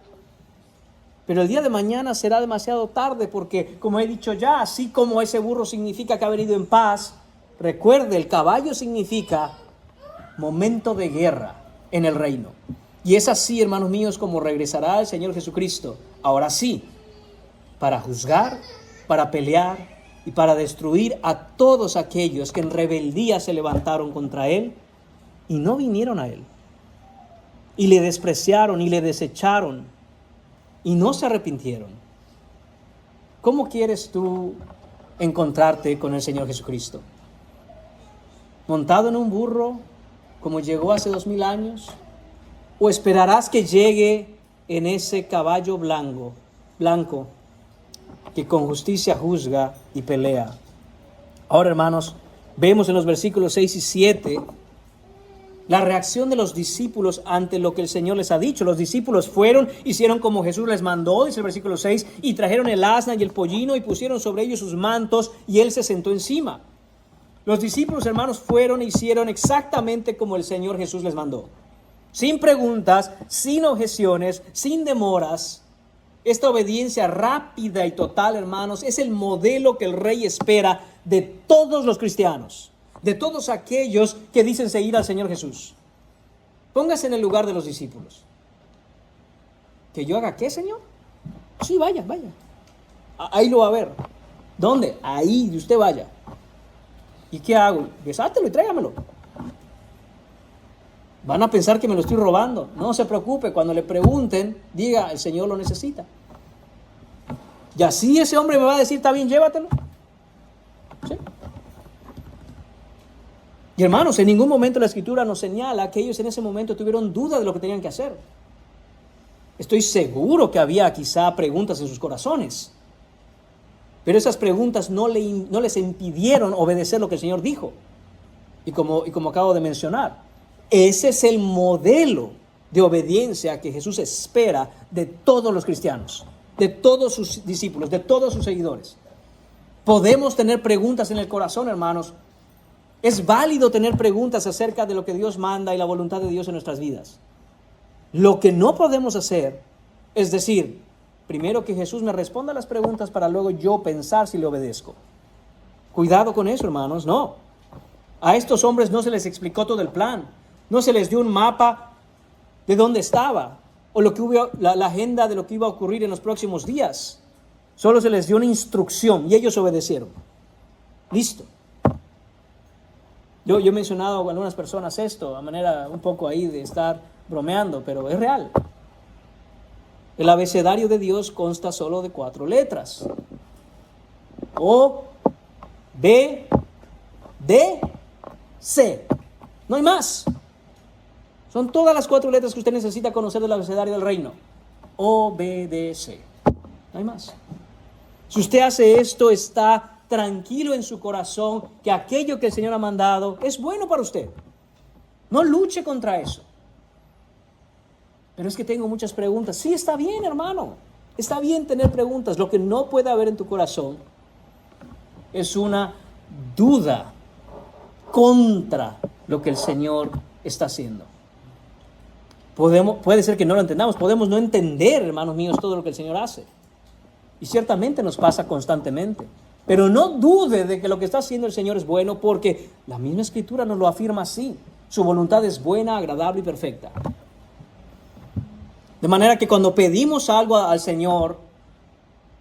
Pero el día de mañana será demasiado tarde porque, como he dicho ya, así como ese burro significa que ha venido en paz, recuerde, el caballo significa momento de guerra en el reino. Y es así, hermanos míos, como regresará el Señor Jesucristo. Ahora sí, para juzgar, para pelear y para destruir a todos aquellos que en rebeldía se levantaron contra Él y no vinieron a Él. Y le despreciaron y le desecharon y no se arrepintieron. ¿Cómo quieres tú encontrarte con el Señor Jesucristo? ¿Montado en un burro como llegó hace 2000 años? ¿O esperarás que llegue en ese caballo blanco que con justicia juzga y pelea? Ahora, hermanos, vemos en los versículos 6 y 7 la reacción de los discípulos ante lo que el Señor les ha dicho. Los discípulos fueron, hicieron como Jesús les mandó, dice el versículo 6, y trajeron el asna y el pollino y pusieron sobre ellos sus mantos y Él se sentó encima. Los discípulos, hermanos, fueron e hicieron exactamente como el Señor Jesús les mandó. Sin preguntas, sin objeciones, sin demoras. Esta obediencia rápida y total, hermanos, es el modelo que el Rey espera de todos los cristianos, de todos aquellos que dicen seguir al Señor Jesús. Póngase en el lugar de los discípulos. ¿Que yo haga qué, Señor? Sí, vaya. Ahí lo va a ver. ¿Dónde? Ahí, usted vaya. ¿Y qué hago? Desátelo y tráigamelo. Van a pensar que me lo estoy robando. No se preocupe, cuando le pregunten, diga, el Señor lo necesita. Y así ese hombre me va a decir, está bien, llévatelo. ¿Sí? Y hermanos, en ningún momento la Escritura nos señala que ellos en ese momento tuvieron duda de lo que tenían que hacer. Estoy seguro que había quizá preguntas en sus corazones, pero esas preguntas no les impidieron obedecer lo que el Señor dijo. Y como acabo de mencionar, ese es el modelo de obediencia que Jesús espera de todos los cristianos, de todos sus discípulos, de todos sus seguidores. Podemos tener preguntas en el corazón, hermanos. Es válido tener preguntas acerca de lo que Dios manda y la voluntad de Dios en nuestras vidas. Lo que no podemos hacer es decir, primero que Jesús me responda a las preguntas para luego yo pensar si le obedezco. Cuidado con eso, hermanos, no. A estos hombres no se les explicó todo el plan. No se les dio un mapa de dónde estaba o la agenda de lo que iba a ocurrir en los próximos días. Solo se les dio una instrucción y ellos obedecieron. Listo. Yo he mencionado a algunas personas esto, a manera un poco ahí de estar bromeando, pero es real. El abecedario de Dios consta solo de 4 letras. O, B, D, C. No hay más. Son todas las 4 letras que usted necesita conocer del abecedario del reino. O, B, D, C. No hay más. Si usted hace esto, está tranquilo en su corazón que aquello que el Señor ha mandado es bueno para usted. No luche contra eso. Pero es que tengo muchas preguntas. Sí, está bien, hermano. Está bien tener preguntas. Lo que no puede haber en tu corazón es una duda contra lo que el Señor está haciendo. Puede ser que no lo entendamos. Podemos no entender, hermanos míos, todo lo que el Señor hace. Y ciertamente nos pasa constantemente. Pero no dude de que lo que está haciendo el Señor es bueno, porque la misma Escritura nos lo afirma así. Su voluntad es buena, agradable y perfecta. De manera que cuando pedimos algo al Señor,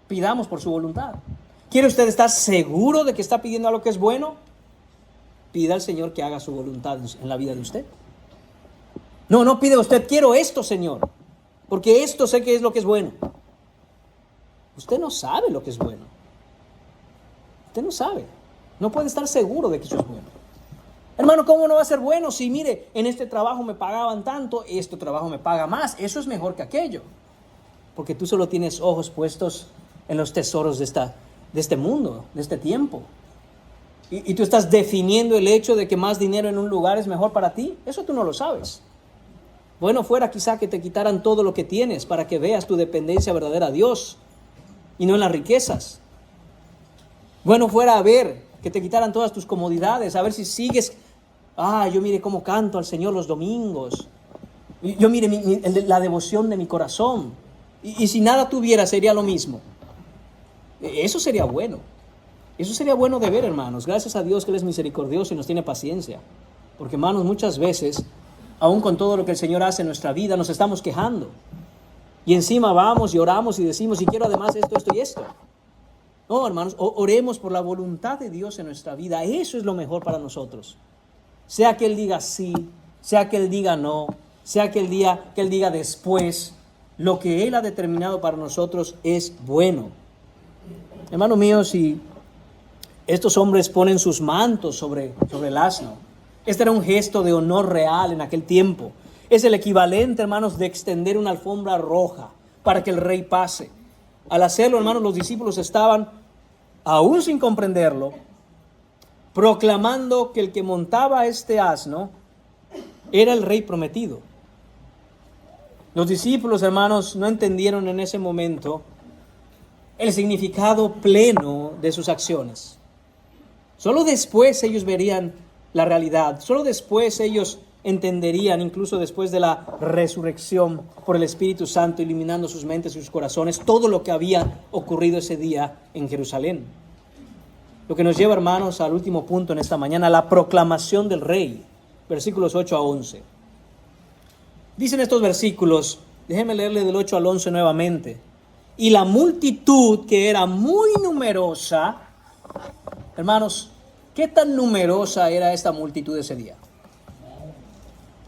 pidamos por su voluntad. ¿Quiere usted estar seguro de que está pidiendo algo que es bueno? Pida al Señor que haga su voluntad en la vida de usted. No pide usted, quiero esto, Señor, porque esto sé que es lo que es bueno. Usted no sabe lo que es bueno. Usted no sabe. No puede estar seguro de que eso es bueno. Hermano, ¿cómo no va a ser bueno si, mire, en este trabajo me pagaban tanto, este trabajo me paga más? Eso es mejor que aquello. Porque tú solo tienes ojos puestos en los tesoros de este mundo, de este tiempo. Y tú estás definiendo el hecho de que más dinero en un lugar es mejor para ti. Eso tú no lo sabes. Bueno, fuera quizá que te quitaran todo lo que tienes para que veas tu dependencia verdadera a Dios y no en las riquezas. Bueno, fuera a ver que te quitaran todas tus comodidades, a ver si sigues. Yo mire cómo canto al Señor los domingos. Yo mire la devoción de mi corazón. Y si nada tuviera, sería lo mismo. Eso sería bueno. Eso sería bueno de ver, hermanos. Gracias a Dios que Él es misericordioso y nos tiene paciencia. Porque, hermanos, muchas veces, aún con todo lo que el Señor hace en nuestra vida, nos estamos quejando. Y encima vamos y oramos y decimos, y quiero además esto, esto y esto. No, hermanos, oremos por la voluntad de Dios en nuestra vida. Eso es lo mejor para nosotros. Sea que Él diga sí, sea que Él diga no, sea que Él diga después, lo que Él ha determinado para nosotros es bueno. Hermanos míos, si estos hombres ponen sus mantos sobre el asno, este era un gesto de honor real en aquel tiempo. Es el equivalente, hermanos, de extender una alfombra roja para que el rey pase. Al hacerlo, hermanos, los discípulos estaban, aún sin comprenderlo, proclamando que el que montaba este asno era el rey prometido. Los discípulos, hermanos, no entendieron en ese momento el significado pleno de sus acciones. Solo después ellos verían la realidad. Solo después ellos entenderían, incluso después de la resurrección por el Espíritu Santo, iluminando sus mentes y sus corazones, todo lo que había ocurrido ese día en Jerusalén. Lo que nos lleva, hermanos, al último punto en esta mañana, la proclamación del rey. Versículos 8 a 11. Dicen estos versículos, déjenme leerle del 8 al 11 nuevamente. Y la multitud, que era muy numerosa, hermanos, ¿qué tan numerosa era esta multitud ese día?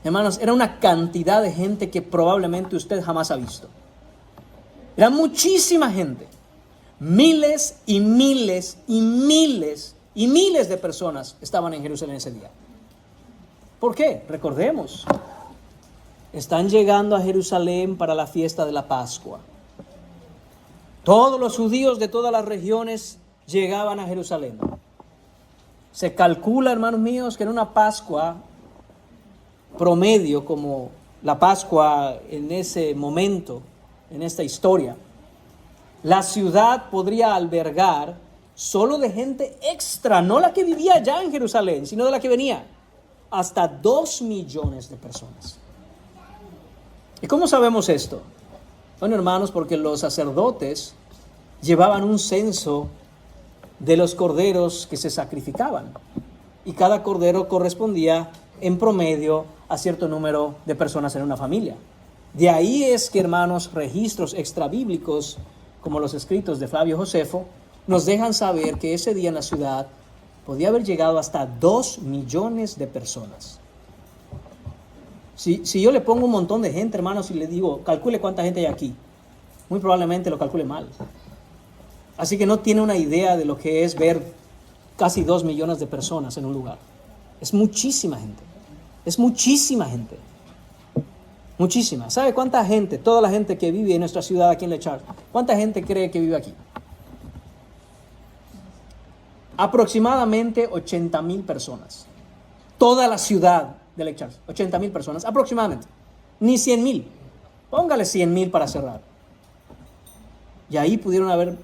Hermanos, era una cantidad de gente que probablemente usted jamás ha visto. Era muchísima gente. Miles y miles y miles y miles de personas estaban en Jerusalén ese día. ¿Por qué? Recordemos, están llegando a Jerusalén para la fiesta de la Pascua. Todos los judíos de todas las regiones llegaban a Jerusalén. Se calcula, hermanos míos, que en una Pascua promedio como la Pascua en ese momento, en esta historia, la ciudad podría albergar solo de gente extra, no la que vivía ya en Jerusalén, sino de la que venía, hasta 2 millones de personas. ¿Y cómo sabemos esto? Bueno, hermanos, porque los sacerdotes llevaban un censo de los corderos que se sacrificaban, y cada cordero correspondía en promedio a cierto número de personas en una familia. De ahí es que, hermanos, registros extrabíblicos como los escritos de Flavio Josefo nos dejan saber que ese día en la ciudad podía haber llegado hasta 2 millones de personas. Si yo le pongo un montón de gente, hermanos, y le digo, calcule cuánta gente hay aquí, muy probablemente lo calcule mal. Así que no tiene una idea de lo que es ver casi 2 millones de personas en un lugar. Es muchísima gente. Es muchísima gente. Muchísima. ¿Sabe cuánta gente, toda la gente que vive en nuestra ciudad aquí en Lake Charles, cuánta gente cree que vive aquí? Aproximadamente 80,000 personas. Toda la ciudad de Lake Charles, 80,000 personas, aproximadamente. Ni 100,000. Póngale 100,000 para cerrar. Y ahí pudieron haber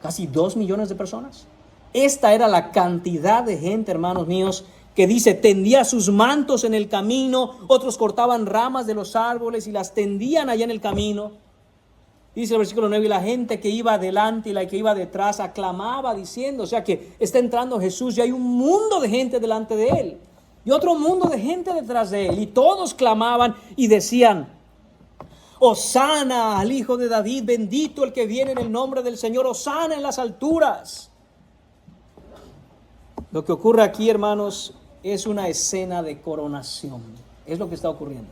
casi 2 millones de personas. Esta era la cantidad de gente, hermanos míos, que dice, tendía sus mantos en el camino, otros cortaban ramas de los árboles y las tendían allá en el camino. Dice el versículo 9, y la gente que iba adelante y la que iba detrás aclamaba diciendo, o sea que está entrando Jesús y hay un mundo de gente delante de él y otro mundo de gente detrás de él, y todos clamaban y decían, Hosana al Hijo de David, bendito el que viene en el nombre del Señor, Hosana en las alturas. Lo que ocurre aquí, hermanos, es una escena de coronación. Es lo que está ocurriendo.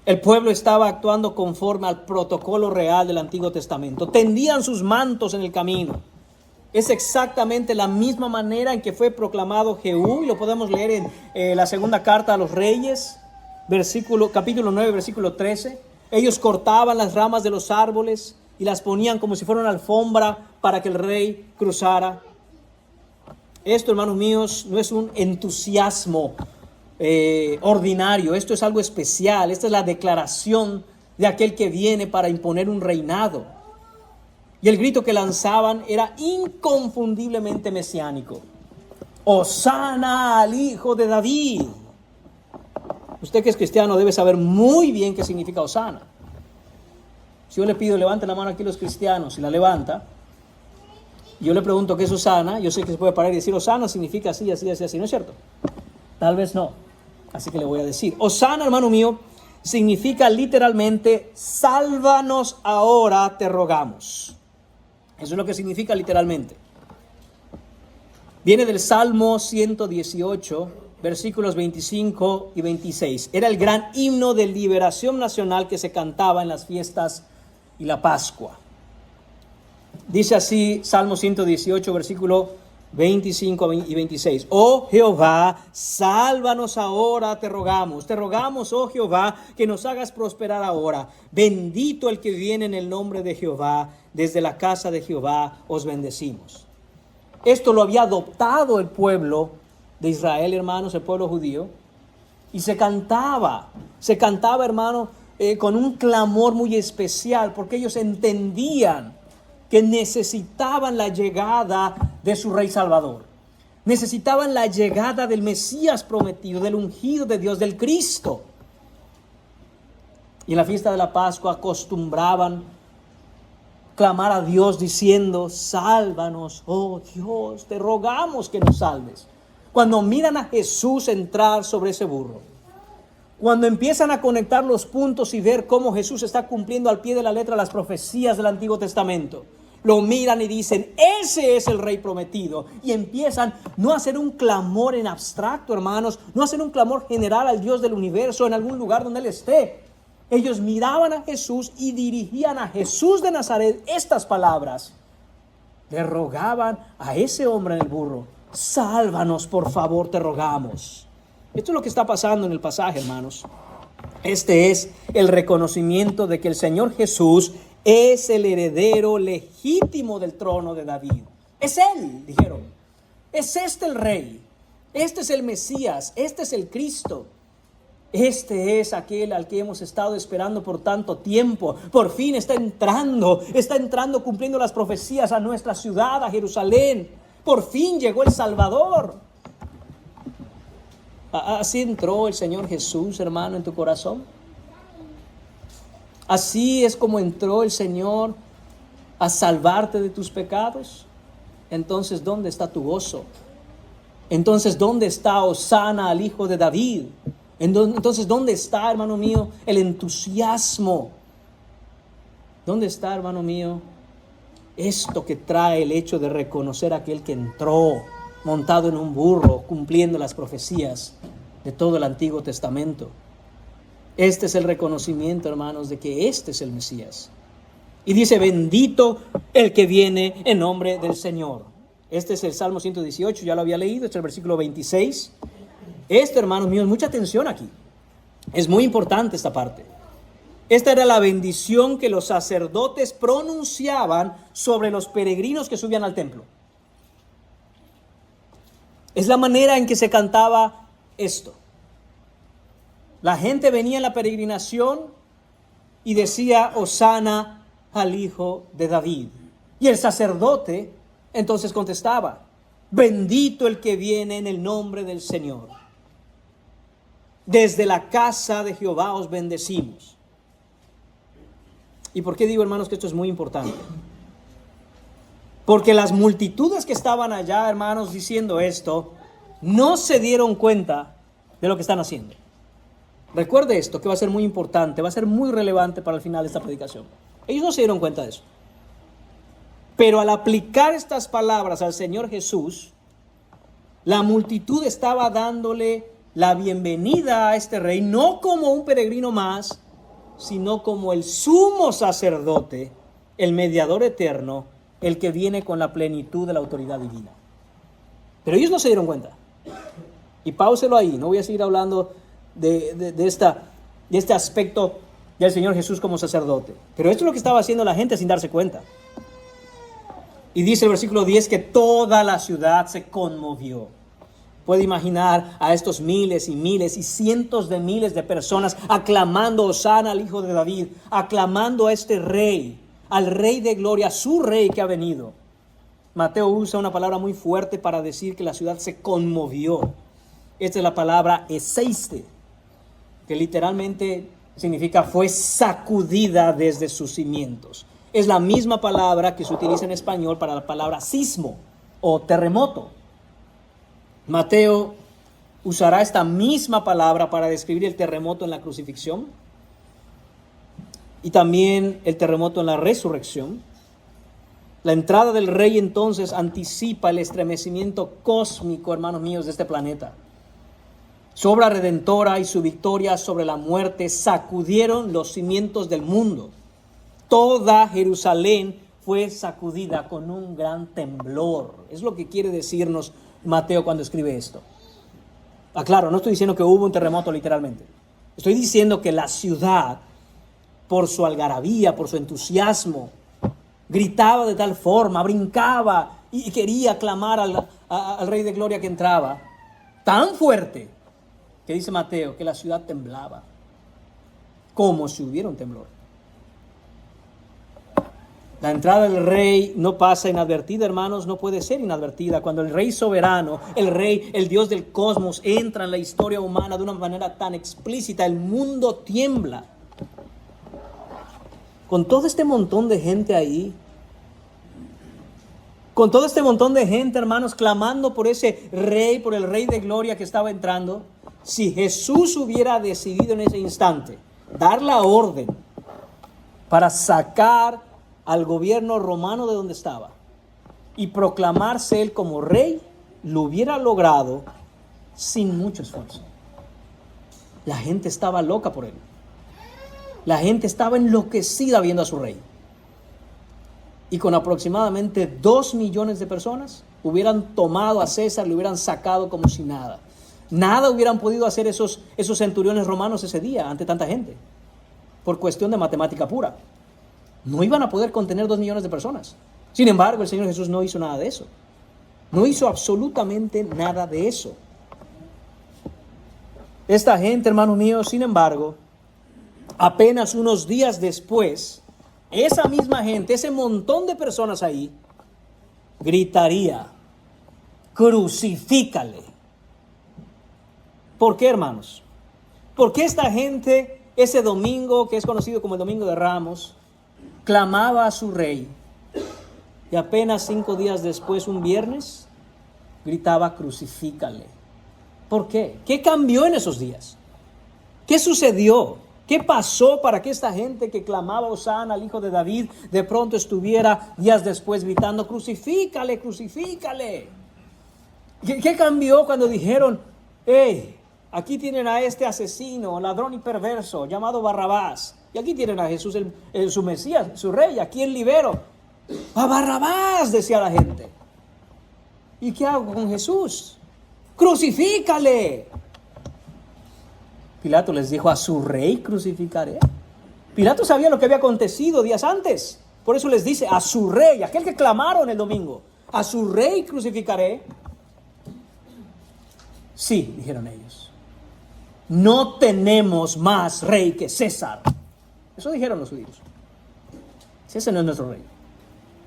El pueblo estaba actuando conforme al protocolo real del Antiguo Testamento. Tendían sus mantos en el camino. Es exactamente la misma manera en que fue proclamado Jehú, y lo podemos leer en la segunda carta a los Reyes, capítulo 9, versículo 13. Ellos cortaban las ramas de los árboles y las ponían como si fuera una alfombra para que el rey cruzara. Esto, hermanos míos, no es un entusiasmo ordinario. Esto es algo especial. Esta es la declaración de aquel que viene para imponer un reinado. Y el grito que lanzaban era inconfundiblemente mesiánico. Hosana al Hijo de David. Usted que es cristiano debe saber muy bien qué significa Hosana. Si yo le pido, levante la mano aquí los cristianos, y la levanta, yo le pregunto qué es Hosana, yo sé que se puede parar y decir, Hosana significa así, así, así, así, ¿no es cierto? Tal vez no. Así que le voy a decir. Hosana, hermano mío, significa literalmente, sálvanos ahora, te rogamos. Eso es lo que significa literalmente. Viene del Salmo 118, versículos 25 y 26. Era el gran himno de liberación nacional que se cantaba en las fiestas y la Pascua. Dice así Salmo 118, versículo 25 y 26. Oh Jehová, sálvanos ahora, te rogamos, oh Jehová, que nos hagas prosperar ahora. Bendito el que viene en el nombre de Jehová, desde la casa de Jehová os bendecimos. Esto lo había adoptado el pueblo de Israel, hermanos, el pueblo judío, y se cantaba, hermano, con un clamor muy especial, porque ellos entendían que necesitaban la llegada de su Rey Salvador. Necesitaban la llegada del Mesías prometido, del ungido de Dios, del Cristo. Y en la fiesta de la Pascua acostumbraban clamar a Dios diciendo, sálvanos, oh Dios, te rogamos que nos salves. Cuando miran a Jesús entrar sobre ese burro, cuando empiezan a conectar los puntos y ver cómo Jesús está cumpliendo al pie de la letra las profecías del Antiguo Testamento, lo miran y dicen, ese es el Rey prometido. Y empiezan no a hacer un clamor en abstracto, hermanos, no a hacer un clamor general al Dios del universo en algún lugar donde Él esté. Ellos miraban a Jesús y dirigían a Jesús de Nazaret estas palabras. Le rogaban a ese hombre en el burro, sálvanos, por favor, te rogamos. Esto es lo que está pasando en el pasaje, hermanos. Este es el reconocimiento de que el Señor Jesús es el heredero legítimo del trono de David. Es Él, dijeron. Es este el Rey. Este es el Mesías. Este es el Cristo. Este es aquel al que hemos estado esperando por tanto tiempo. Por fin está entrando cumpliendo las profecías a nuestra ciudad, a Jerusalén. Por fin llegó el Salvador. Así entró el Señor Jesús, hermano, en tu corazón. Así es como entró el Señor a salvarte de tus pecados. Entonces, ¿dónde está tu gozo? Entonces, ¿dónde está Hosana al Hijo de David? Entonces, ¿dónde está, hermano mío, el entusiasmo? ¿Dónde está, hermano mío, esto que trae el hecho de reconocer a aquel que entró montado en un burro, cumpliendo las profecías de todo el Antiguo Testamento. Este es el reconocimiento, hermanos, de que este es el Mesías. Y dice, bendito el que viene en nombre del Señor. Este es el Salmo 118, ya lo había leído, este es el versículo 26. Esto, hermanos míos, mucha atención aquí. Es muy importante esta parte. Esta era la bendición que los sacerdotes pronunciaban sobre los peregrinos que subían al templo. Es la manera en que se cantaba esto. La gente venía en la peregrinación y decía, Hosana al Hijo de David. Y el sacerdote entonces contestaba, bendito el que viene en el nombre del Señor. Desde la casa de Jehová os bendecimos. ¿Y por qué digo, hermanos, que esto es muy importante? Porque las multitudes que estaban allá, hermanos, diciendo esto, no se dieron cuenta de lo que están haciendo. Recuerde esto, que va a ser muy importante, va a ser muy relevante para el final de esta predicación. Ellos no se dieron cuenta de eso. Pero al aplicar estas palabras al Señor Jesús, la multitud estaba dándole la bienvenida a este rey, no como un peregrino más, sino como el sumo sacerdote, el mediador eterno, el que viene con la plenitud de la autoridad divina. Pero ellos no se dieron cuenta. Y páuselo ahí, no voy a seguir hablando de este aspecto del Señor Jesús como sacerdote. Pero esto es lo que estaba haciendo la gente sin darse cuenta. Y dice el versículo 10 que toda la ciudad se conmovió. Puede imaginar a estos miles y miles y cientos de miles de personas aclamando Hosana al Hijo de David, aclamando a este rey, al Rey de Gloria, su rey que ha venido. Mateo usa una palabra muy fuerte para decir que la ciudad se conmovió. Esta es la palabra eseiste, que literalmente significa fue sacudida desde sus cimientos. Es la misma palabra que se utiliza en español para la palabra sismo o terremoto. Mateo usará esta misma palabra para describir el terremoto en la crucifixión y también el terremoto en la resurrección. La entrada del rey entonces anticipa el estremecimiento cósmico, hermanos míos, de este planeta. Su obra redentora y su victoria sobre la muerte sacudieron los cimientos del mundo. Toda Jerusalén fue sacudida con un gran temblor. Es lo que quiere decirnos Mateo cuando escribe esto. Claro, no estoy diciendo que hubo un terremoto literalmente. Estoy diciendo que la ciudad, por su algarabía, por su entusiasmo, gritaba de tal forma, brincaba y quería aclamar al Rey de Gloria que entraba. Tan fuerte que dice Mateo que la ciudad temblaba, como si hubiera un temblor. La entrada del rey no pasa inadvertida, hermanos, no puede ser inadvertida. Cuando el rey soberano, el rey, el Dios del cosmos, entra en la historia humana de una manera tan explícita, el mundo tiembla. Con todo este montón de gente ahí, con todo este montón de gente, hermanos, clamando por ese rey, por el Rey de Gloria que estaba entrando, si Jesús hubiera decidido en ese instante dar la orden para sacar al gobierno romano de donde estaba y proclamarse él como rey, lo hubiera logrado sin mucho esfuerzo. La gente estaba loca por él. La gente estaba enloquecida viendo a su rey. Y con aproximadamente 2 millones de personas hubieran tomado a César, le hubieran sacado como si nada. Nada hubieran podido hacer esos centuriones romanos ese día ante tanta gente, por cuestión de matemática pura. No iban a poder contener 2 millones de personas. Sin embargo, el Señor Jesús no hizo nada de eso. No hizo absolutamente nada de eso. Esta gente, hermanos míos, sin embargo, apenas unos días después, esa misma gente, ese montón de personas ahí, gritaría, crucifícale. ¿Por qué, hermanos? Porque esta gente, ese domingo que es conocido como el Domingo de Ramos, clamaba a su rey y apenas 5 días después, un viernes, gritaba crucifícale. ¿Por qué? ¿Qué cambió en esos días? ¿Qué sucedió? ¿Qué pasó para que esta gente que clamaba Hosana al hijo de David de pronto estuviera días después gritando, crucifícale, crucifícale? ¿Qué cambió cuando dijeron, hey, aquí tienen a este asesino, ladrón y perverso llamado Barrabás? Y aquí tienen a Jesús, su Mesías, su rey, ¿a quién libero? A Barrabás, decía la gente. ¿Y qué hago con Jesús? ¡Crucifícale! Pilato les dijo, ¿a su rey crucificaré? Pilato sabía lo que había acontecido días antes. Por eso les dice, a su rey, aquel que clamaron el domingo, ¿a su rey crucificaré? Sí, dijeron ellos. No tenemos más rey que César. Eso dijeron los judíos. Ese no es nuestro rey.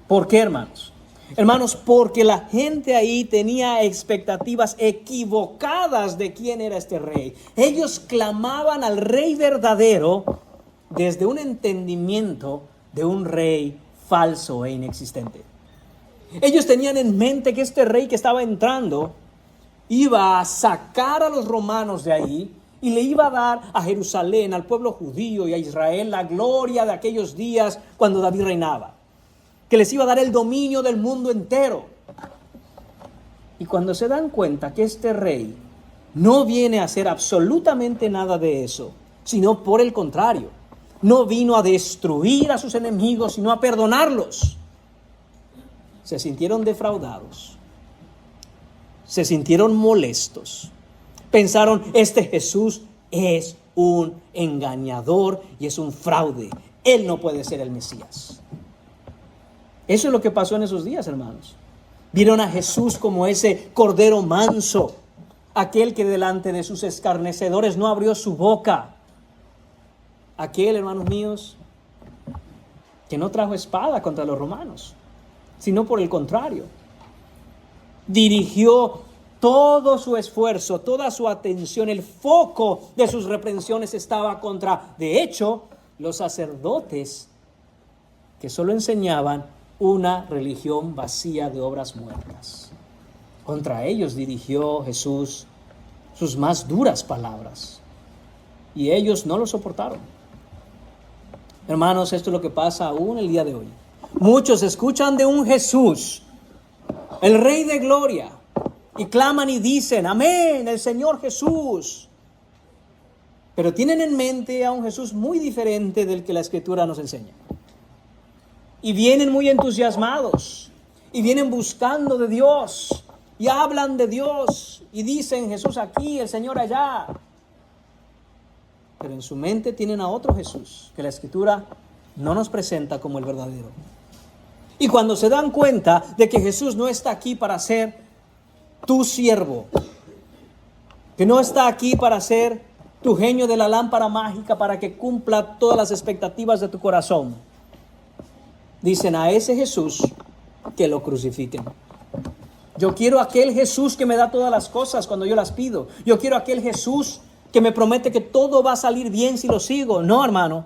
¿Por qué, hermanos? Hermanos, porque la gente ahí tenía expectativas equivocadas de quién era este rey. Ellos clamaban al rey verdadero desde un entendimiento de un rey falso e inexistente. Ellos tenían en mente que este rey que estaba entrando iba a sacar a los romanos de ahí y le iba a dar a Jerusalén, al pueblo judío y a Israel la gloria de aquellos días cuando David reinaba. Que les iba a dar el dominio del mundo entero. Y cuando se dan cuenta que este rey no viene a hacer absolutamente nada de eso, sino por el contrario, no vino a destruir a sus enemigos, sino a perdonarlos, se sintieron defraudados, se sintieron molestos, pensaron, este Jesús es un engañador y es un fraude, él no puede ser el Mesías. Eso es lo que pasó en esos días, hermanos. Vieron a Jesús como ese cordero manso, aquel que delante de sus escarnecedores no abrió su boca. Aquel, hermanos míos, que no trajo espada contra los romanos, sino por el contrario, dirigió todo su esfuerzo, toda su atención, el foco de sus reprensiones estaba contra, de hecho, los sacerdotes que solo enseñaban una religión vacía de obras muertas. Contra ellos dirigió Jesús sus más duras palabras y ellos no lo soportaron. Hermanos, esto es lo que pasa aún el día de hoy. Muchos escuchan de un Jesús, el Rey de Gloria, y claman y dicen, amén, el Señor Jesús. Pero tienen en mente a un Jesús muy diferente del que la Escritura nos enseña. Y vienen muy entusiasmados, y vienen buscando de Dios, y hablan de Dios, y dicen Jesús aquí, el Señor allá. Pero en su mente tienen a otro Jesús, que la Escritura no nos presenta como el verdadero. Y cuando se dan cuenta de que Jesús no está aquí para ser tu siervo, que no está aquí para ser tu genio de la lámpara mágica para que cumpla todas las expectativas de tu corazón, dicen a ese Jesús que lo crucifiquen. Yo quiero aquel Jesús que me da todas las cosas cuando yo las pido. Yo quiero aquel Jesús que me promete que todo va a salir bien si lo sigo. No, hermano.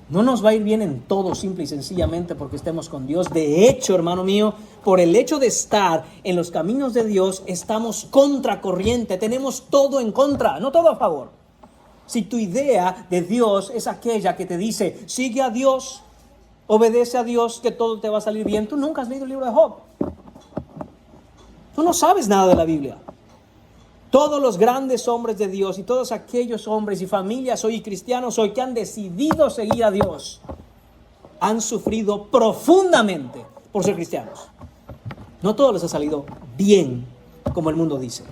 No nos va a ir bien en todo simple y sencillamente porque estemos con Dios. De hecho, hermano mío, por el hecho de estar en los caminos de Dios, estamos contracorriente. Tenemos todo en contra, no todo a favor. Si tu idea de Dios es aquella que te dice, sigue a Dios, obedece a Dios, que todo te va a salir bien. Tú nunca has leído el libro de Job. Tú no sabes nada de la Biblia. Todos los grandes hombres de Dios y todos aquellos hombres y familias hoy y cristianos hoy que han decidido seguir a Dios han sufrido profundamente por ser cristianos. No todo les ha salido bien, como el mundo dice.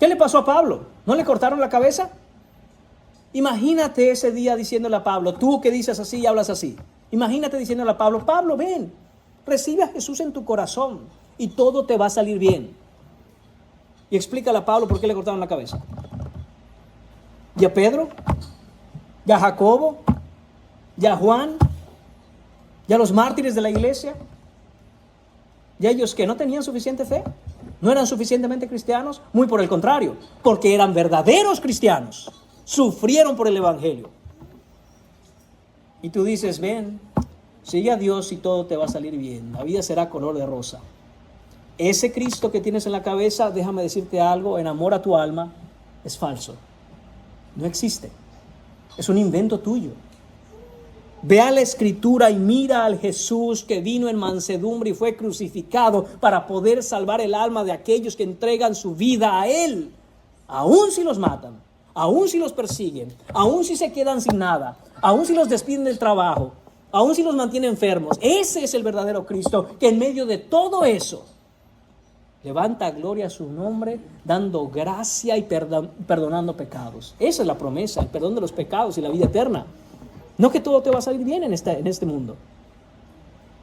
¿Qué le pasó a Pablo? ¿No le cortaron la cabeza? Imagínate ese día diciéndole a Pablo, tú que dices así y hablas así. Imagínate diciéndole a Pablo, Pablo, ven, recibe a Jesús en tu corazón y todo te va a salir bien. Y explícale a Pablo por qué le cortaron la cabeza. ¿Y a Pedro? ¿Y a Jacobo? ¿Y a Juan? ¿Y a los mártires de la iglesia? ¿Y a ellos que no tenían suficiente fe? ¿No eran suficientemente cristianos? Muy por el contrario, porque eran verdaderos cristianos. Sufrieron por el evangelio. Y tú dices, ven, sigue a Dios y todo te va a salir bien. La vida será color de rosa. Ese Cristo que tienes en la cabeza, déjame decirte algo, enamora tu alma, es falso. No existe. Es un invento tuyo. Ve a la Escritura y mira al Jesús que vino en mansedumbre y fue crucificado para poder salvar el alma de aquellos que entregan su vida a Él. Aun si los matan, aun si los persiguen, aun si se quedan sin nada, aun si los despiden del trabajo, aun si los mantiene enfermos. Ese es el verdadero Cristo, que en medio de todo eso levanta gloria a su nombre, dando gracia y perdonando pecados. Esa es la promesa, el perdón de los pecados y la vida eterna. No que todo te va a salir bien en este mundo.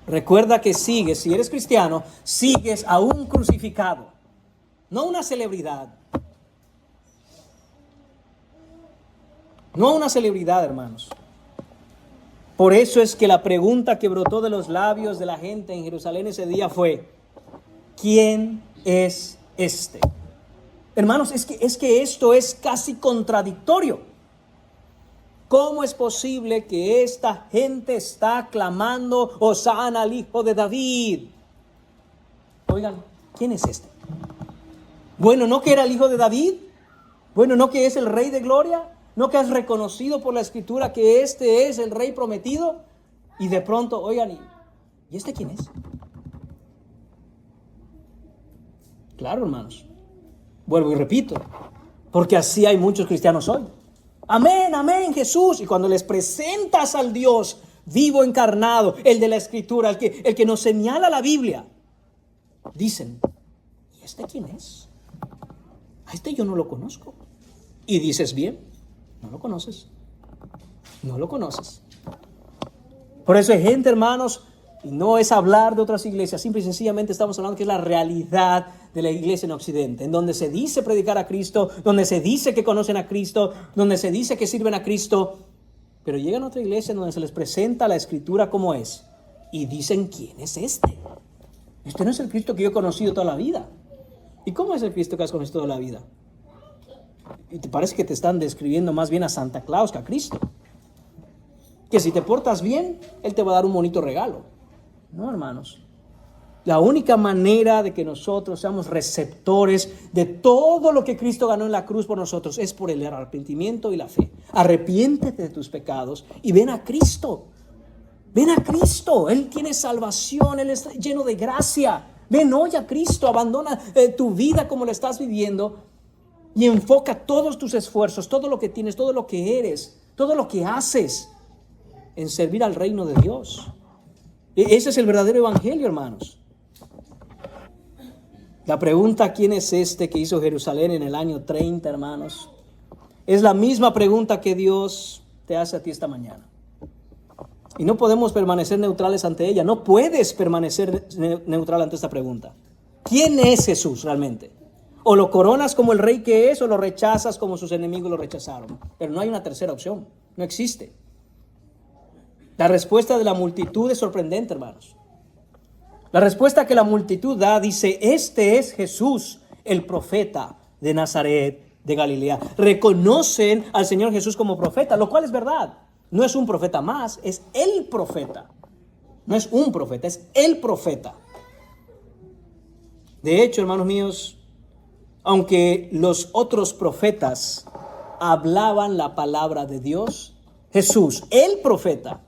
Recuerda que sigues, si eres cristiano, sigues a un crucificado, no una celebridad. No una celebridad, hermanos. Por eso es que la pregunta que brotó de los labios de la gente en Jerusalén ese día fue: ¿quién es este? Hermanos, es que esto es casi contradictorio. ¿Cómo es posible que esta gente está clamando Hosana al Hijo de David? Oigan, ¿quién es este? Bueno, ¿no que era el Hijo de David? Bueno, ¿no que es el Rey de Gloria? ¿No que es reconocido por la Escritura que este es el Rey prometido? Y de pronto, oigan, ¿y este quién es? Claro, hermanos. Vuelvo y repito, porque así hay muchos cristianos hoy. Amén, amén, Jesús. Y cuando les presentas al Dios vivo encarnado, el de la Escritura, el que nos señala la Biblia, dicen: ¿y este quién es? A este yo no lo conozco. Y dices: bien, no lo conoces. No lo conoces. Por eso hay gente, hermanos, y no es hablar de otras iglesias, simple y sencillamente estamos hablando que es la realidad de la iglesia en Occidente, en donde se dice predicar a Cristo, donde se dice que conocen a Cristo, donde se dice que sirven a Cristo, pero llegan a otra iglesia donde se les presenta la Escritura como es, y dicen: ¿quién es este? Este no es el Cristo que yo he conocido toda la vida. ¿Y cómo es el Cristo que has conocido toda la vida? Y te parece que te están describiendo más bien a Santa Claus que a Cristo. Que si te portas bien, Él te va a dar un bonito regalo. No, hermanos. La única manera de que nosotros seamos receptores de todo lo que Cristo ganó en la cruz por nosotros es por el arrepentimiento y la fe. Arrepiéntete de tus pecados y ven a Cristo. Ven a Cristo. Él tiene salvación. Él está lleno de gracia. Ven hoy a Cristo. Abandona tu vida como la estás viviendo y enfoca todos tus esfuerzos, todo lo que tienes, todo lo que eres, todo lo que haces en servir al reino de Dios. Ese es el verdadero evangelio, hermanos. La pregunta: ¿quién es este que hizo Jerusalén en el año 30, hermanos? Es la misma pregunta que Dios te hace a ti esta mañana. Y no podemos permanecer neutrales ante ella. No puedes permanecer neutral ante esta pregunta. ¿Quién es Jesús realmente? O lo coronas como el rey que es, o lo rechazas como sus enemigos lo rechazaron. Pero no hay una tercera opción. No existe. La respuesta de la multitud es sorprendente, hermanos. La respuesta que la multitud da dice: este es Jesús, el profeta de Nazaret de Galilea. Reconocen al Señor Jesús como profeta, lo cual es verdad. No es un profeta más, es el profeta. No es un profeta, es el profeta. De hecho, hermanos míos, aunque los otros profetas hablaban la palabra de Dios, Jesús, el profeta,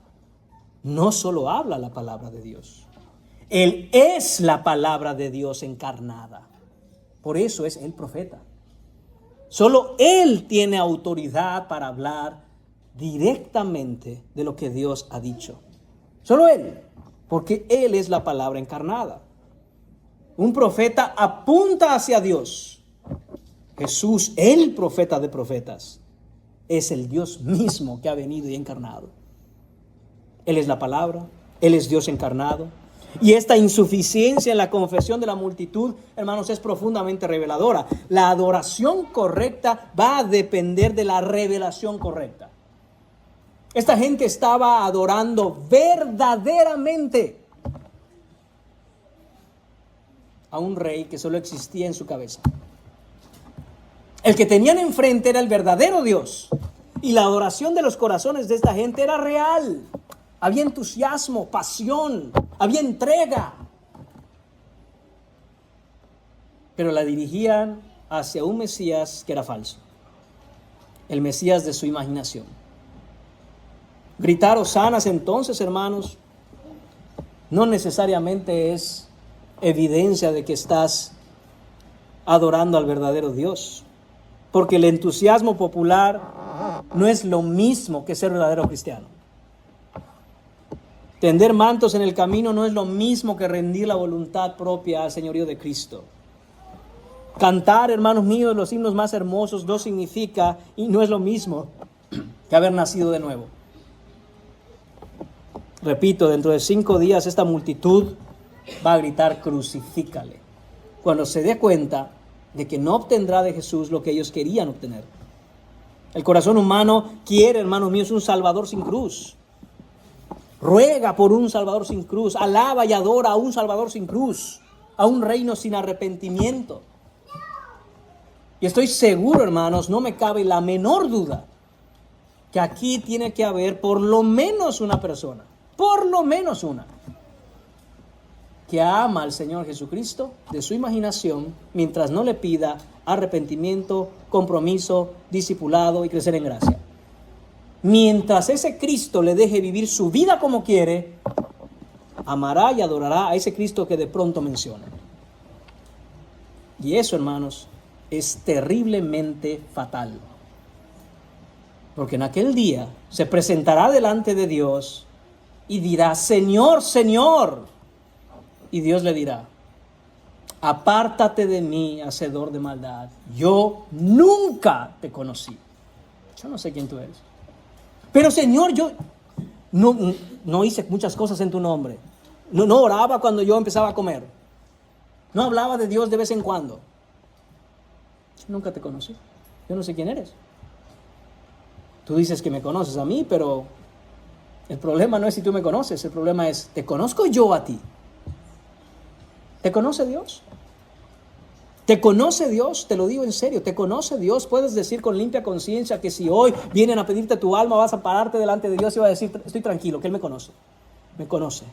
no solo habla la palabra de Dios. Él es la palabra de Dios encarnada. Por eso es el profeta. Solo Él tiene autoridad para hablar directamente de lo que Dios ha dicho. Solo Él, porque Él es la palabra encarnada. Un profeta apunta hacia Dios. Jesús, el profeta de profetas, es el Dios mismo que ha venido y encarnado. Él es la palabra, Él es Dios encarnado. Y esta insuficiencia en la confesión de la multitud, hermanos, es profundamente reveladora. La adoración correcta va a depender de la revelación correcta. Esta gente estaba adorando verdaderamente a un rey que solo existía en su cabeza. El que tenían enfrente era el verdadero Dios. Y la adoración de los corazones de esta gente era real. Había entusiasmo, pasión, había entrega. Pero la dirigían hacia un Mesías que era falso. el Mesías de su imaginación. Gritar hosanas entonces, hermanos, no necesariamente es evidencia de que estás adorando al verdadero Dios, porque el entusiasmo popular no es lo mismo que ser verdadero cristiano. Tender mantos en el camino no es lo mismo que rendir la voluntad propia al señorío de Cristo. Cantar, hermanos míos, los himnos más hermosos no significa y no es lo mismo que haber nacido de nuevo. Repito, dentro de 5 días esta multitud va a gritar crucifícale, cuando se dé cuenta de que no obtendrá de Jesús lo que ellos querían obtener. El corazón humano quiere, hermanos míos, un Salvador sin cruz. Ruega por un Salvador sin cruz, alaba y adora a un Salvador sin cruz, a un reino sin arrepentimiento. Y estoy seguro, hermanos, no me cabe la menor duda que aquí tiene que haber por lo menos una persona, por lo menos una, que ama al Señor Jesucristo de su imaginación mientras no le pida arrepentimiento, compromiso, discipulado y crecer en gracia. Mientras ese Cristo le deje vivir su vida como quiere, amará y adorará a ese Cristo que de pronto menciona. Y eso, hermanos, es terriblemente fatal. Porque en aquel día se presentará delante de Dios y dirá: Señor, Señor. Y Dios le dirá: apártate de mí, hacedor de maldad. Yo nunca te conocí. Yo no sé quién tú eres. Pero Señor, yo no hice muchas cosas en tu nombre. No oraba cuando yo empezaba a comer. No hablaba de Dios de vez en cuando. Yo nunca te conocí. Yo no sé quién eres. Tú dices que me conoces a mí, pero el problema no es si tú me conoces. El problema es, ¿te conozco yo a ti? ¿Te conoce Dios? ¿Te conoce Dios? Te lo digo en serio, ¿te conoce Dios? Puedes decir con limpia conciencia que si hoy vienen a pedirte tu alma, vas a pararte delante de Dios y vas a decir: estoy tranquilo, que Él me conoce. Me conoce.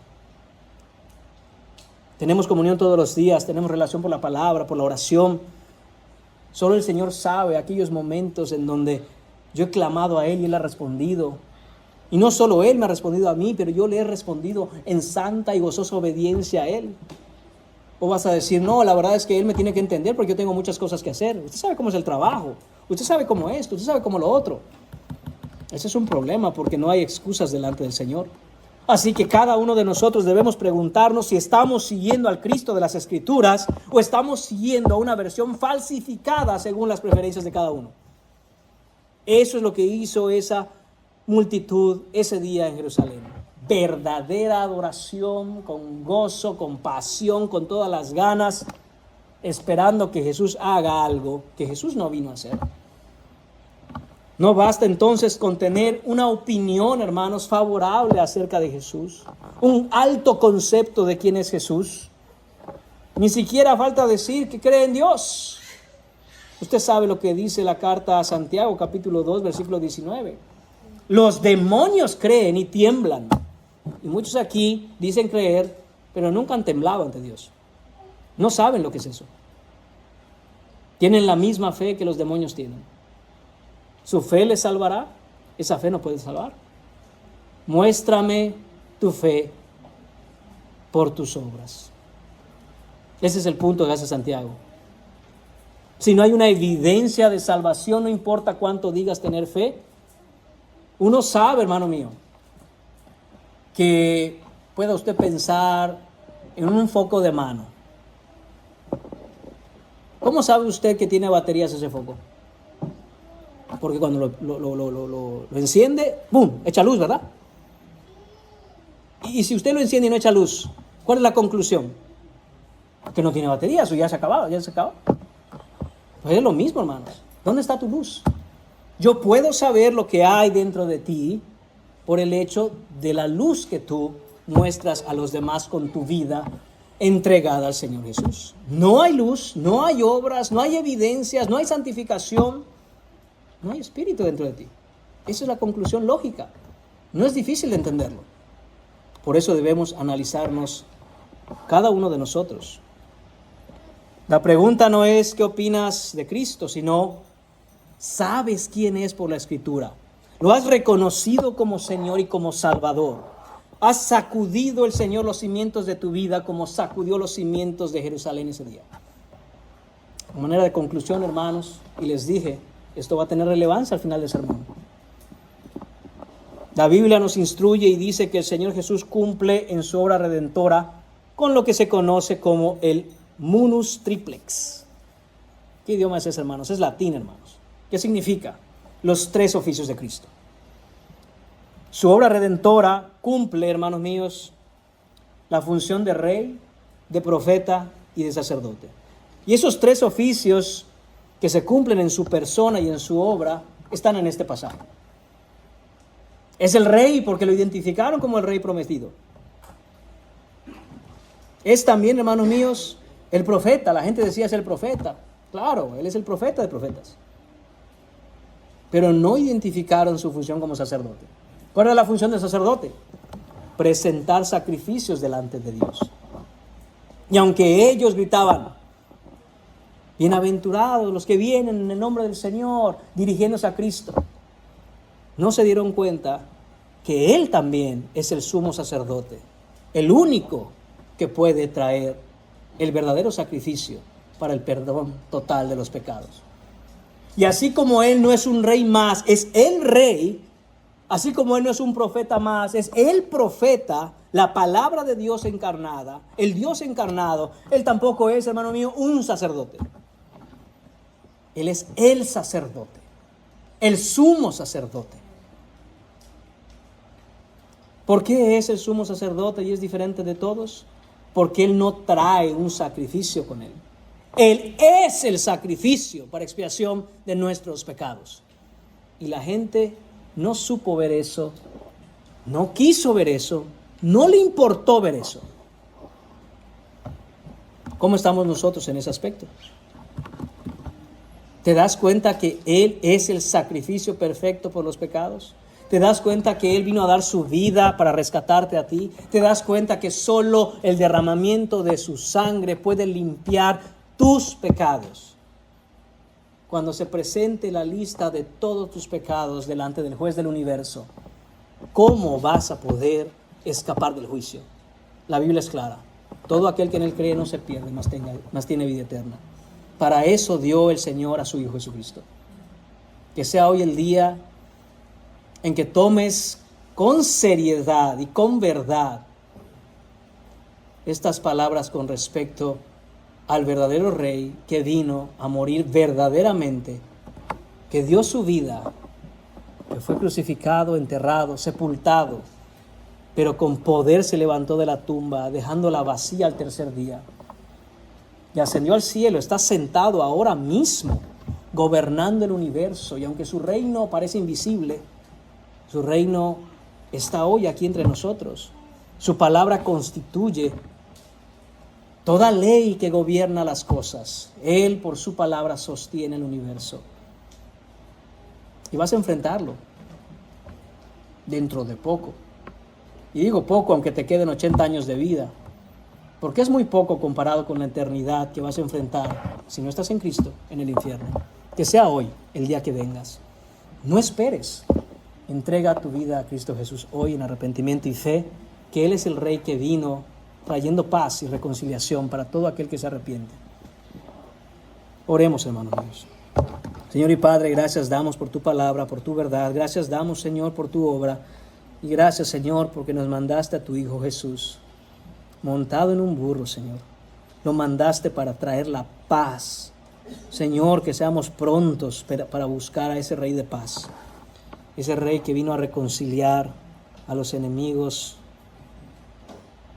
Tenemos comunión todos los días, tenemos relación por la palabra, por la oración. Solo el Señor sabe aquellos momentos en donde yo he clamado a Él y Él ha respondido. Y no solo Él me ha respondido a mí, pero yo le he respondido en santa y gozosa obediencia a Él. O vas a decir: no, la verdad es que Él me tiene que entender porque yo tengo muchas cosas que hacer. Usted sabe cómo es el trabajo, usted sabe cómo esto, usted sabe cómo lo otro. Ese es un problema porque no hay excusas delante del Señor. Así que cada uno de nosotros debemos preguntarnos si estamos siguiendo al Cristo de las Escrituras o estamos siguiendo una versión falsificada según las preferencias de cada uno. Eso es lo que hizo esa multitud ese día en Jerusalén. Verdadera adoración, con gozo, con pasión, con todas las ganas, esperando que Jesús haga algo que Jesús no vino a hacer. No basta entonces con tener una opinión, hermanos, favorable acerca de Jesús, un alto concepto de quién es Jesús. Ni siquiera falta decir que cree en Dios. Usted sabe lo que dice la carta a Santiago, capítulo 2, versículo 19. Los demonios creen y tiemblan. Y muchos aquí dicen creer, pero nunca han temblado ante Dios. No saben lo que es eso. Tienen la misma fe que los demonios tienen. ¿Su fe les salvará? Esa fe no puede salvar. Muéstrame tu fe por tus obras. Ese es el punto que hace Santiago. Si no hay una evidencia de salvación, no importa cuánto digas tener fe. Uno sabe, hermano mío, que pueda usted pensar en un foco de mano. ¿Cómo sabe usted que tiene baterías ese foco? Porque cuando lo enciende, ¡boom!, echa luz, ¿verdad? Y si usted lo enciende y no echa luz, ¿cuál es la conclusión? Que no tiene baterías, o ya se acabó, ya se acabó. Pues es lo mismo, hermanos. ¿Dónde está tu luz? Yo puedo saber lo que hay dentro de ti por el hecho de la luz que tú muestras a los demás con tu vida entregada al Señor Jesús. No hay luz, no hay obras, no hay evidencias, no hay santificación, no hay espíritu dentro de ti. Esa es la conclusión lógica. No es difícil de entenderlo. Por eso debemos analizarnos cada uno de nosotros. La pregunta no es ¿qué opinas de Cristo?, sino Sabes quién es por la Escritura. Lo has reconocido como Señor y como Salvador. Has sacudido el Señor los cimientos de tu vida como sacudió los cimientos de Jerusalén ese día. De manera de conclusión, hermanos, y les dije, esto va a tener relevancia al final del sermón. La Biblia nos instruye y dice que el Señor Jesús cumple en su obra redentora con lo que se conoce como el munus triplex. ¿Qué idioma es ese, hermanos? Es latín, hermanos. ¿Qué significa? Los tres oficios de Cristo. Su obra redentora cumple, hermanos míos, la función de rey, de profeta y de sacerdote. Y esos tres oficios que se cumplen en su persona y en su obra están en este pasaje. Es el rey porque lo identificaron como el rey prometido. Es también, hermanos míos, el profeta. La gente decía es el profeta. Claro, él es el profeta de profetas. Pero no identificaron su función como sacerdote. ¿Cuál era la función del sacerdote? Presentar sacrificios delante de Dios. Y aunque ellos gritaban, bienaventurados los que vienen en el nombre del Señor, dirigiéndose a Cristo, no se dieron cuenta que Él también es el sumo sacerdote, el único que puede traer el verdadero sacrificio para el perdón total de los pecados. Y así como Él no es un rey más, es el rey, así como Él no es un profeta más, es el profeta, la palabra de Dios encarnada, el Dios encarnado, Él tampoco es, hermano mío, un sacerdote. Él es el sacerdote, el sumo sacerdote. ¿Por qué es el sumo sacerdote y es diferente de todos? Porque Él no trae un sacrificio con Él. Él es el sacrificio para expiación de nuestros pecados. Y la gente no supo ver eso, no quiso ver eso, no le importó ver eso. ¿Cómo estamos nosotros en ese aspecto? ¿Te das cuenta que Él es el sacrificio perfecto por los pecados? ¿Te das cuenta que Él vino a dar su vida para rescatarte a ti? ¿Te das cuenta que solo el derramamiento de su sangre puede limpiar tus pecados? Cuando se presente la lista de todos tus pecados delante del juez del universo, ¿cómo vas a poder escapar del juicio? La Biblia es clara. Todo aquel que en Él cree no se pierde, mas tiene vida eterna. Para eso dio el Señor a su Hijo Jesucristo. Que sea hoy el día en que tomes con seriedad y con verdad estas palabras con respecto al verdadero Rey que vino a morir verdaderamente, que dio su vida, que fue crucificado, enterrado, sepultado, pero con poder se levantó de la tumba, dejándola vacía al tercer día. Y ascendió al cielo, está sentado ahora mismo, gobernando el universo. Y aunque su reino parece invisible, su reino está hoy aquí entre nosotros. Su palabra constituye toda ley que gobierna las cosas. Él por su palabra sostiene el universo. Y vas a enfrentarlo dentro de poco. Y digo poco aunque te queden 80 años de vida, porque es muy poco comparado con la eternidad que vas a enfrentar si no estás en Cristo en el infierno. Que sea hoy el día que vengas. No esperes. Entrega tu vida a Cristo Jesús hoy en arrepentimiento y fe, que Él es el Rey que vino trayendo paz y reconciliación para todo aquel que se arrepiente. Oremos, hermanos míos. Señor y Padre, gracias damos por tu palabra, por tu verdad. Gracias damos, Señor, por tu obra. Y gracias, Señor, porque nos mandaste a tu Hijo Jesús, montado en un burro, Señor. Lo mandaste para traer la paz. Señor, que seamos prontos para buscar a ese Rey de paz. Ese Rey que vino a reconciliar a los enemigos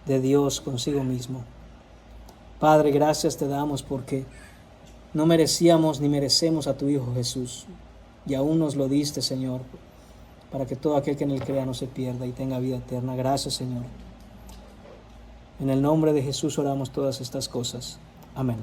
de Dios consigo mismo. Padre, gracias te damos porque no merecíamos ni merecemos a tu Hijo Jesús. Y aún nos lo diste, Señor, para que todo aquel que en Él crea no se pierda y tenga vida eterna. Gracias, Señor. En el nombre de Jesús oramos todas estas cosas. Amén.